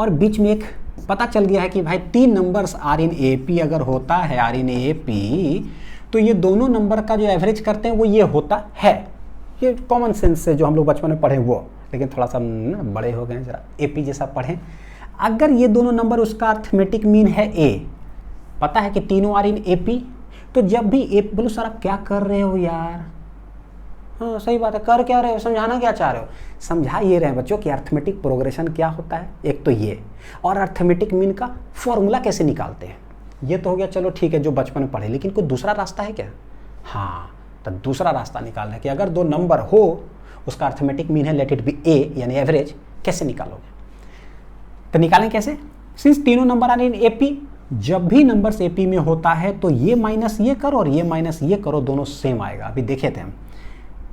और बीच में एक पता चल गया है कि भाई 3 numbers are in A P अगर होता है, आर इन ए पी, तो ये दोनों नंबर का जो एवरेज करते हैं वो ये होता है। ये कॉमन सेंस से जो हम लोग बचपन में पढ़े वो, लेकिन थोड़ा सा बड़े हो गए जरा ए पी जैसा पढ़ें। अगर ये दोनों नंबर, उसका अर्थमेटिक मीन है ए, पता है कि तीनों आर इन ए पी, तो जब भी ए, बोलो सर आप क्या कर रहे हो यार, हाँ सही बात है, कर क्या रहे हो, समझाना क्या चाह रहे हो, समझा ये रहे हैं बच्चों कि अर्थमेटिक प्रोग्रेशन क्या होता है, एक तो ये, और अर्थमेटिक मीन का फॉर्मूला कैसे निकालते हैं। ये तो हो गया, चलो ठीक है जो बचपन में पढ़े, लेकिन कोई दूसरा रास्ता है क्या, हाँ, तो दूसरा रास्ता निकालना है कि अगर 2 नंबर हो उसका अर्थमेटिक मीन है लेट इट बी ए यानी एवरेज, कैसे निकालोगे, तो निकालें कैसे, सिंस तीनों नंबर आने इन एपी, जब भी नंबर एपी में होता है तो ये माइनस ये करो और ये माइनस ये करो, दोनों सेम आएगा। अभी देखे थे हम,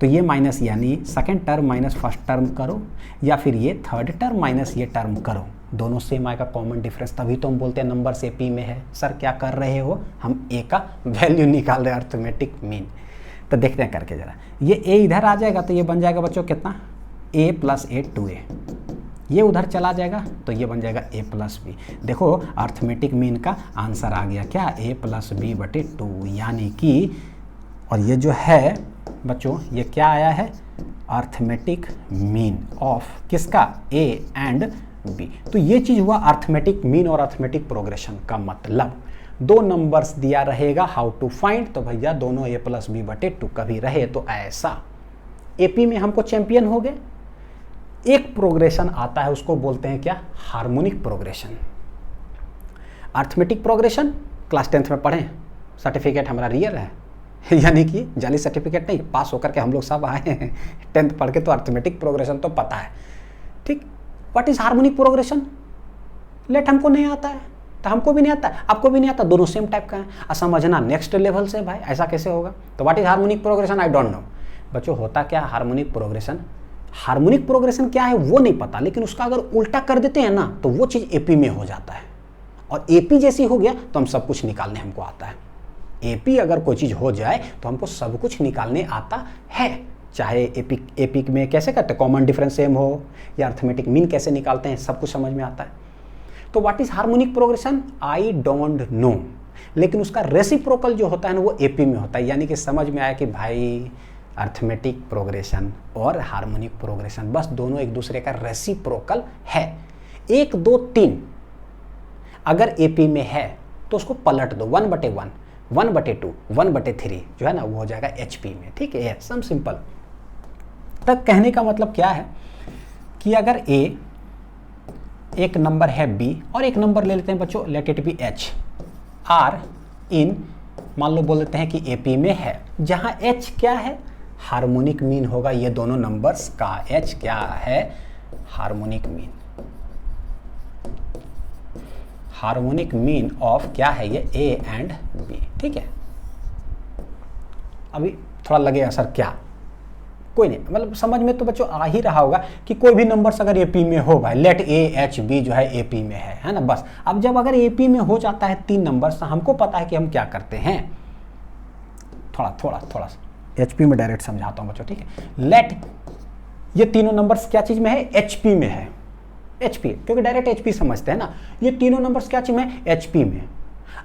तो ये माइनस यानी second term minus first term करो, या फिर ये थर्ड टर्म माइनस ये टर्म करो, दोनों सेम आएगा, कॉमन डिफरेंस। तभी तो हम बोलते हैं नंबर से पी में है। सर क्या कर रहे हो, हम ए का वैल्यू निकाल रहे हैं, अर्थमेटिक मीन। तो देखते हैं करके जरा, ये ए इधर आ जाएगा तो ये बन जाएगा बच्चों कितना, a + a 2a, ये उधर चला जाएगा तो ये बन जाएगा a + b। देखो अर्थमेटिक मीन का आंसर आ गया क्या, a + b/2, यानी कि, और ये जो है बच्चों ये क्या आया है, अर्थमेटिक मीन ऑफ किसका, a एंड b। तो ये चीज़ हुआ अर्थमेटिक मीन और अर्थमेटिक प्रोग्रेशन का मतलब। 2 नंबर्स दिया रहेगा, हाउ टू फाइंड, तो भैया दोनों a + b/2 कभी रहे तो ऐसा। एपी में हमको चैंपियन हो गए। एक प्रोग्रेशन आता है उसको बोलते हैं क्या, harmonic progression. Arithmetic progression class 10th में पढ़ें, सर्टिफिकेट हमारा रियल है, यानी कि जाली सर्टिफिकेट नहीं, पास होकर के हम लोग सब आए हैं 10th पढ़ के, तो अर्थमेटिक प्रोग्रेशन तो पता है, ठीक। What is harmonic progression, let हमको नहीं आता है, तो हमको भी नहीं आता, आपको भी नहीं आता, दोनों सेम टाइप का है, समझना नेक्स्ट लेवल से भाई ऐसा कैसे होगा। तो what is harmonic progression, I don't know बच्चों, होता क्या हार्मोनिक प्रोग्रेशन। हार्मोनिक प्रोग्रेशन क्या है वो नहीं पता, लेकिन उसका अगर उल्टा कर देते हैं ना तो वो चीज़ एपी में हो जाता है, और एपी जैसी हो गया तो हम सब कुछ निकालने हमको आता है। एपी अगर कोई चीज़ हो जाए तो हमको सब कुछ निकालने आता है, चाहे एपी में कैसे करते, कॉमन डिफरेंस सेम हो या अर्थमेटिक मीन कैसे निकालते हैं, सब कुछ समझ में आता है। तो what is harmonic progression, I don't know, लेकिन उसका रेसिप्रोकल जो होता है ना वो एपी में होता है, यानी कि समझ में आया कि भाई अर्थमेटिक प्रोग्रेशन और हार्मोनिक प्रोग्रेशन बस दोनों एक दूसरे का रेसिप्रोकल है। 1 2 3 अगर एपी में है तो उसको पलट दो, 1/1 1/2 1/3 जो है ना वो हो जाएगा एचपी में, ठीक है, सम सिंपल। तक कहने का मतलब क्या है कि अगर ए, एक नंबर है बी और एक नंबर ले लेते हैं बच्चों, let it be H, are in, मान लो बोल देते हैं कि एपी में है, जहां एच क्या है, हार्मोनिक मीन होगा ये दोनों नंबर्स का। एच क्या है, harmonic mean, harmonic mean of क्या है ये, ए एंड बी, ठीक है। अभी थोड़ा लगेगा सर क्या, कोई नहीं, मतलब समझ में तो बच्चों आ ही रहा होगा कि कोई भी नंबर्स अगर एपी में हो भाई, लेट ए एच बी जो है एपी में है ना। बस अब जब अगर एपी में हो जाता है 3 नंबर्स, तो हमको पता है कि हम क्या करते हैं। थोड़ा सा एचपी में डायरेक्ट समझाता हूँ बच्चों, ठीक है। लेट ये तीनों नंबर्स क्या चीज में है, एचपी में है। एचपी क्योंकि डायरेक्ट एचपी समझते हैं ना। ये तीनों नंबर्स क्या चीज में, एचपी में।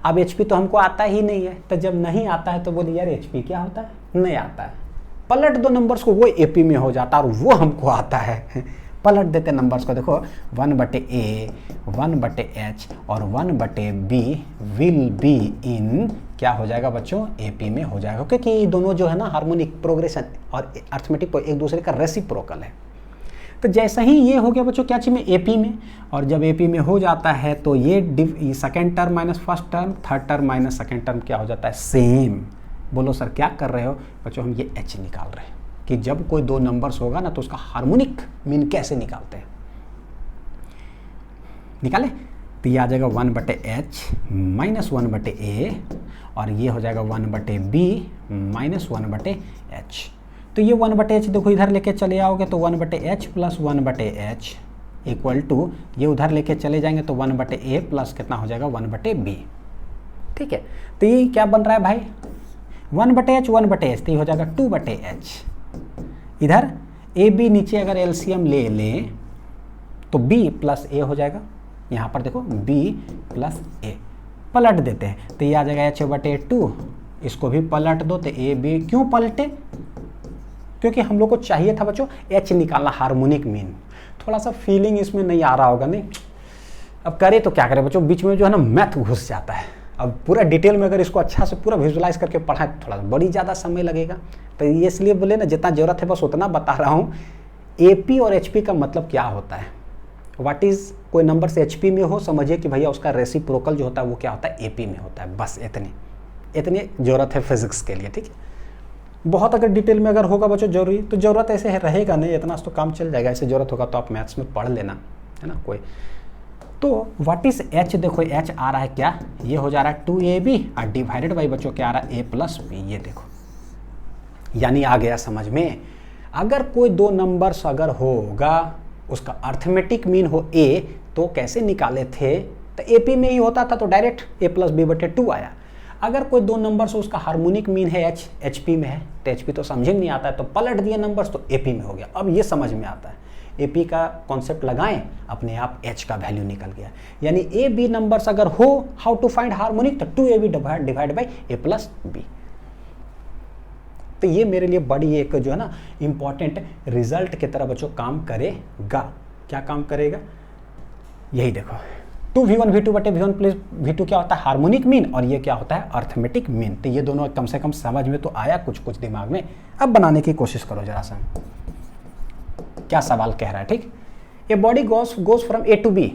अब एचपी तो हमको आता ही नहीं है, तो जब नहीं आता है तो बोलिए यार एचपी क्या होता है, नहीं आता है। पलट दो नंबर्स को, वो एपी में हो जाता है और वो हमको आता है। पलट देते नंबर्स को, देखो 1/a 1/h और 1/b विल बी इन क्या हो जाएगा बच्चों, एपी में हो जाएगा, क्योंकि ये दोनों जो है ना हार्मोनिक प्रोग्रेशन और अर्थमेटिक एक दूसरे का रेसिप्रोकल है। तो जैसे ही ये हो गया बच्चों क्या चीज में, एपी में, और जब एपी में हो जाता है तो ये second term minus first term, third term minus second term क्या हो जाता है, सेम। बोलो सर क्या कर रहे हो बच्चों, हम ये एच निकाल रहे हैं कि जब कोई दो नंबर्स होगा ना तो उसका हार्मोनिक मीन कैसे निकालते हैं। निकाले तो ये आ जाएगा 1/h माइनस 1/a और ये हो जाएगा 1/b माइनस 1/h। तो ये 1/h देखो इधर लेके चले आओगे तो 1/h plus 1/h equal to ये उधर लेके चले जाएंगे तो 1/a प्लस कितना हो जाएगा 1/b। ठीक है, तो ये क्या बन रहा है भाई, 1/h 1/h तो ये हो जाएगा 2/h। इधर ए बी नीचे अगर एलसीएम ले लें तो b प्लस ए हो जाएगा। यहाँ पर देखो b प्लस ए पलट देते हैं तो ये आ जाएगा h/2। इसको भी पलट दो तो ए बी, क्यों पलटे, क्योंकि हम लोग को चाहिए था बच्चों h निकालना, हार्मोनिक मीन। थोड़ा सा फीलिंग इसमें नहीं आ रहा होगा, नहीं अब करे तो क्या करें बच्चों, बीच में जो है ना मैथ घुस जाता है। अब पूरा डिटेल में अगर इसको अच्छा से पूरा विजुलाइज करके पढ़ाएं थोड़ा बड़ी ज़्यादा समय लगेगा, तो ये इसलिए बोले ना जितना ज़रूरत है बस उतना बता रहा हूँ। एपी और एचपी का मतलब क्या होता है, व्हाट इज़, कोई नंबर से एचपी में हो समझिए कि भैया उसका रेसिप्रोकल जो होता है वो क्या होता है, एपी में होता है। बस इतनी ज़रूरत है फिजिक्स के लिए, ठीक है। बहुत अगर डिटेल में अगर होगा बच्चों जरूरी, तो ज़रूरत ऐसे है रहेगा नहीं, इतना तो काम चल जाएगा। ऐसे ज़रूरत होगा तो आप मैथ्स में पढ़ लेना, है ना कोई। तो व्हाट इज एच, देखो एच आ रहा है क्या, ये हो जा रहा है 2ab और डिवाइडेड बाई बच्चों क्या आ रहा है a प्लस बी। ये देखो यानी आ गया समझ में। अगर कोई दो नंबर्स अगर होगा उसका अर्थमेटिक मीन हो a तो कैसे निकाले थे, तो एपी में ही होता था तो डायरेक्ट a प्लस b/2 आया। अगर कोई दो नंबर्स हो उसका हार्मोनिक मीन है h, एचपी में है तो एचपी तो समझ में नहीं आता है, तो पलट दिए नंबर्स तो एपी में हो गया। अब ये समझ में आता है, एपी का कॉन्सेप्ट लगाएं अपने आप एच का वैल्यू निकल गया। यानी ए बी नंबर्स अगर हो, हाउ टू फाइंड हार्मोनिक, तो 2ab divide by a plus B. तो ये मेरे लिए बड़ी एक जो है ना इंपॉर्टेंट रिजल्ट की तरह बच्चों काम करेगा। क्या काम करेगा, यही देखो 2v1 v2/v1 प्लस v2 क्या होता है, हार्मोनिक मीन, और ये क्या होता है, अर्थमेटिक मीन। तो ये दोनों कम से कम समझ में तो आया कुछ दिमाग में। अब बनाने की कोशिश करो जरा सा, क्या सवाल कह रहा है, ठीक। A body goes from A to B,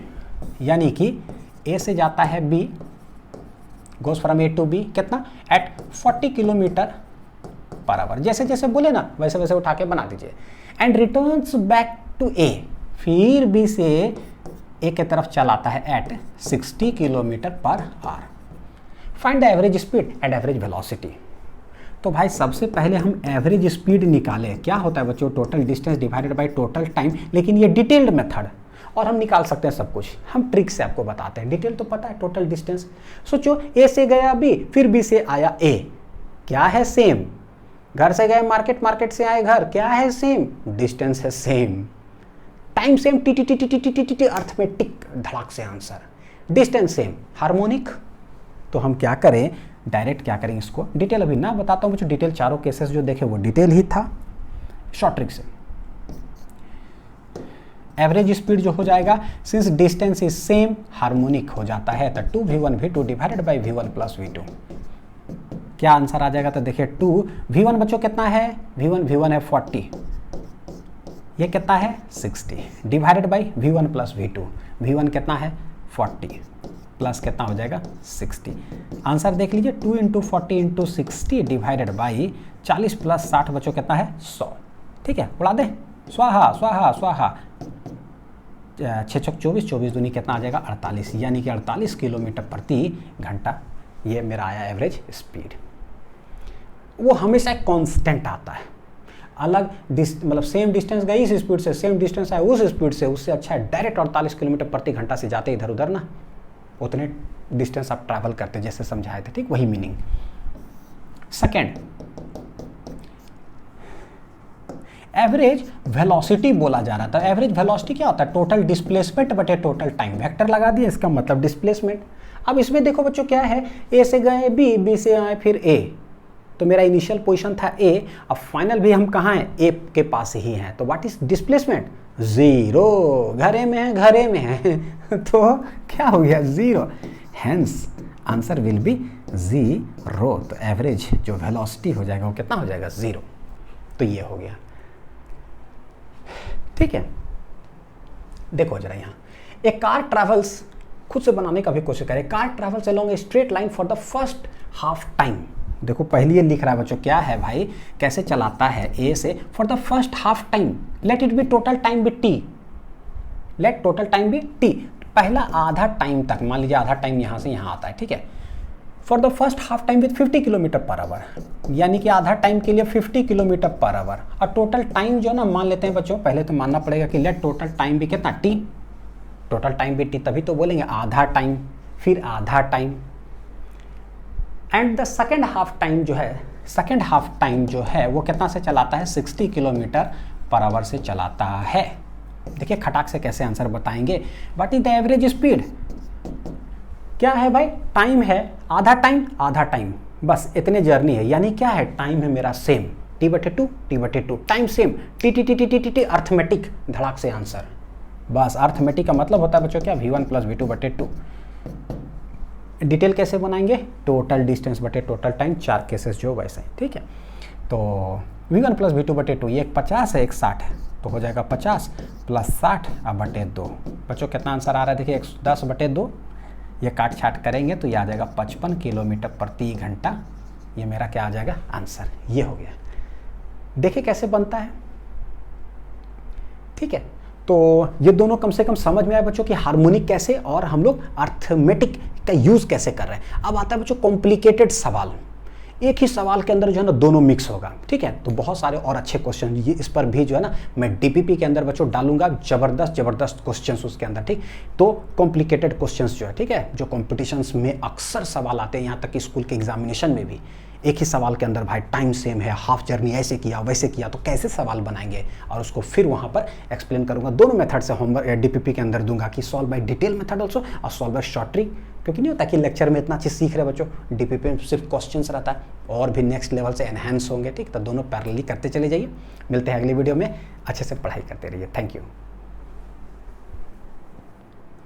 यानी कि ए से जाता है B, goes from A to B कितना, एट 40 किलोमीटर पर आवर। जैसे जैसे बोले ना वैसे वैसे उठा के बना दीजिए। And returns back to A, फिर बी से ए के तरफ चलाता है at 60 kilometer per hour. Find the average speed and average velocity. तो भाई सबसे पहले हम एवरेज स्पीड निकालें। क्या होता है बच्चों, total distance divided by total time, लेकिन ये डिटेल्ड मेथड, और हम निकाल सकते हैं सब कुछ। हम ट्रिक से आपको बताते हैं, डिटेल तो पता है टोटल डिस्टेंस। सोचो ए से गया बी, फिर बी से आया ए, क्या है सेम। घर से गए मार्केट, मार्केट से आए घर, क्या है सेम, डिस्टेंस है same. Time same, T T T T T T T T, arithmetic धड़ाक से आंसर। Distance same, harmonic. तो हम क्या करें, डायरेक्ट क्या करें, इसको डिटेल अभी ना बताता हूँ बच्चों, डिटेल चारों केसेस जो देखे वो डिटेल ही था। शॉर्ट ट्रिक से एवरेज स्पीड जो हो जाएगा, since distance is same, harmonic हो जाता है, तो 2v1 v2 divided by v1 plus v2। क्या आंसर आ जाएगा, तो देखिए 2v1 बच्चों कितना है, v1 है 40, ये कितना है 60, divided by v1 plus v2, v1 कितना है 40 प्लस कितना हो जाएगा 60। आंसर देख लीजिए 2 × 40 × 60 डिवाइडेड बाई 40 प्लस 60 बच्चों कितना है 100। ठीक है, उड़ा दे, स्वाहा स्वाहा स्वाहा। 6 × 24, 24 दूनी कितना आ जाएगा 48, यानी कि 48 किलोमीटर प्रति घंटा। ये मेरा आया एवरेज स्पीड। वो हमेशा एक कांस्टेंट आता है। अलग मतलब सेम डिस्टेंस गई इस स्पीड से, सेम डिस्टेंस आया उस स्पीड से, उससे अच्छा है डायरेक्ट 48 किलोमीटर प्रति घंटा से जाते इधर उधर ना, उतने डिस्टेंस आप ट्रैवल करते जैसे समझाए थे, ठीक, वही मीनिंग। सेकेंड, एवरेज वेलोसिटी बोला जा रहा था। एवरेज वेलोसिटी क्या होता है? टोटल डिस्प्लेसमेंट बटे टोटल टाइम। वेक्टर लगा दिया, इसका मतलब डिस्प्लेसमेंट। अब इसमें देखो बच्चों क्या है, ए से गए बी, बी से आए फिर ए, तो मेरा इनिशियल पोजीशन था ए, अब फाइनल भी हम कहाँ हैं? ए के पास ही हैं, तो व्हाट इज डिस्प्लेसमेंट? जीरो। घरे में है, घरे में है तो क्या हो गया? Zero. Hence answer will be zero. तो एवरेज जो वेलोसिटी हो जाएगा वो कितना हो जाएगा? जीरो। तो ये हो गया, ठीक है। देखो जरा यहाँ, ए कार ट्रैवल्स, खुद से बनाने का भी कोशिश करें। Car travels along A straight line for the first half time. देखो पहले ये लिख रहा है बच्चों, क्या है भाई, कैसे चलाता है ए से, for the first half time, let it be total time be T, let total time be T, पहला आधा टाइम तक, मान लीजिए आधा टाइम यहाँ से यहाँ आता है, ठीक है, for the first half time with 50 kilometre per our, यानी कि आधा टाइम के लिए 50 किलोमीटर पर आवर, और टोटल टाइम जो ना मान लेते हैं बच्चों, पहले तो मानना पड़ेगा कि लेट टोटल टाइम भी कितना? टी, टोटल टाइम भी टी, तभी तो बोलेंगे आधा टाइम, फिर आधा time, and the second half time जो है, सेकेंड हाफ टाइम जो है वो कितना से चलाता है? 60 किलोमीटर पर आवर से चलाता है। देखिए खटाक से कैसे आंसर बताएंगे। What is the average speed? क्या है भाई? टाइम है, आधा टाइम, आधा टाइम, बस इतने जर्नी है, यानी क्या है? टाइम है मेरा same, t/2, t/2, time same, T, arithmetic, धड़ाक से आंसर। बस अर्थमेटिक का मतलब होता है बच्चों क्या? v1 + v2/2। डिटेल कैसे बनाएंगे? टोटल डिस्टेंस बटे टोटल टाइम, 4 केसेस जो वैसे, ठीक है। तो v1 + v2/2, ये एक 50 है एक 60 है, तो हो जाएगा 50 + 60 बटे 2। बच्चों कितना आंसर आ रहा है? देखिए 110/2, ये काट छाट करेंगे तो ये आ जाएगा 55 किलोमीटर प्रति घंटा। ये मेरा क्या आ जाएगा? आंसर। ये हो गया। देखिए कैसे बनता है, ठीक है। तो ये दोनों कम से कम समझ में आए बच्चों कि हार्मोनिक कैसे और हम लोग अर्थमेटिक का यूज कैसे कर रहे हैं। अब आता है बच्चों कॉम्प्लिकेटेड सवाल। एक ही सवाल के अंदर जो है ना दोनों मिक्स होगा, ठीक है। तो बहुत सारे और अच्छे क्वेश्चन ये इस पर भी जो है ना मैं डीपीपी के अंदर बच्चों डालूंगा, जबरदस्त क्वेश्चंस उसके अंदर, ठीक। तो कॉम्प्लिकेटेड क्वेश्चंस जो है, ठीक है, जो कॉम्पिटिशन्स में अक्सर सवाल आते हैं, यहाँ तक कि स्कूल के एग्जामिनेशन में भी एक ही सवाल के अंदर भाई टाइम सेम है, हाफ जर्नी ऐसे किया वैसे किया, तो कैसे सवाल बनाएंगे और उसको फिर वहाँ पर एक्सप्लेन करूँगा। दोनों मेथड से होमवर्क डीपीपी के अंदर दूंगा कि solve by detail method also और सॉल्व बाय शॉर्ट ट्रिक, क्योंकि नहीं होता कि लेक्चर में इतना चीज़ सीख रहे बच्चों, डीपीपी में सिर्फ क्वेश्चंस रहता है और भी नेक्स्ट लेवल से एनहांस होंगे, ठीक। तो दोनों पैरेलली करते चले जाइए। मिलते हैं अगली वीडियो में, अच्छे से पढ़ाई करते रहिए। Thank you.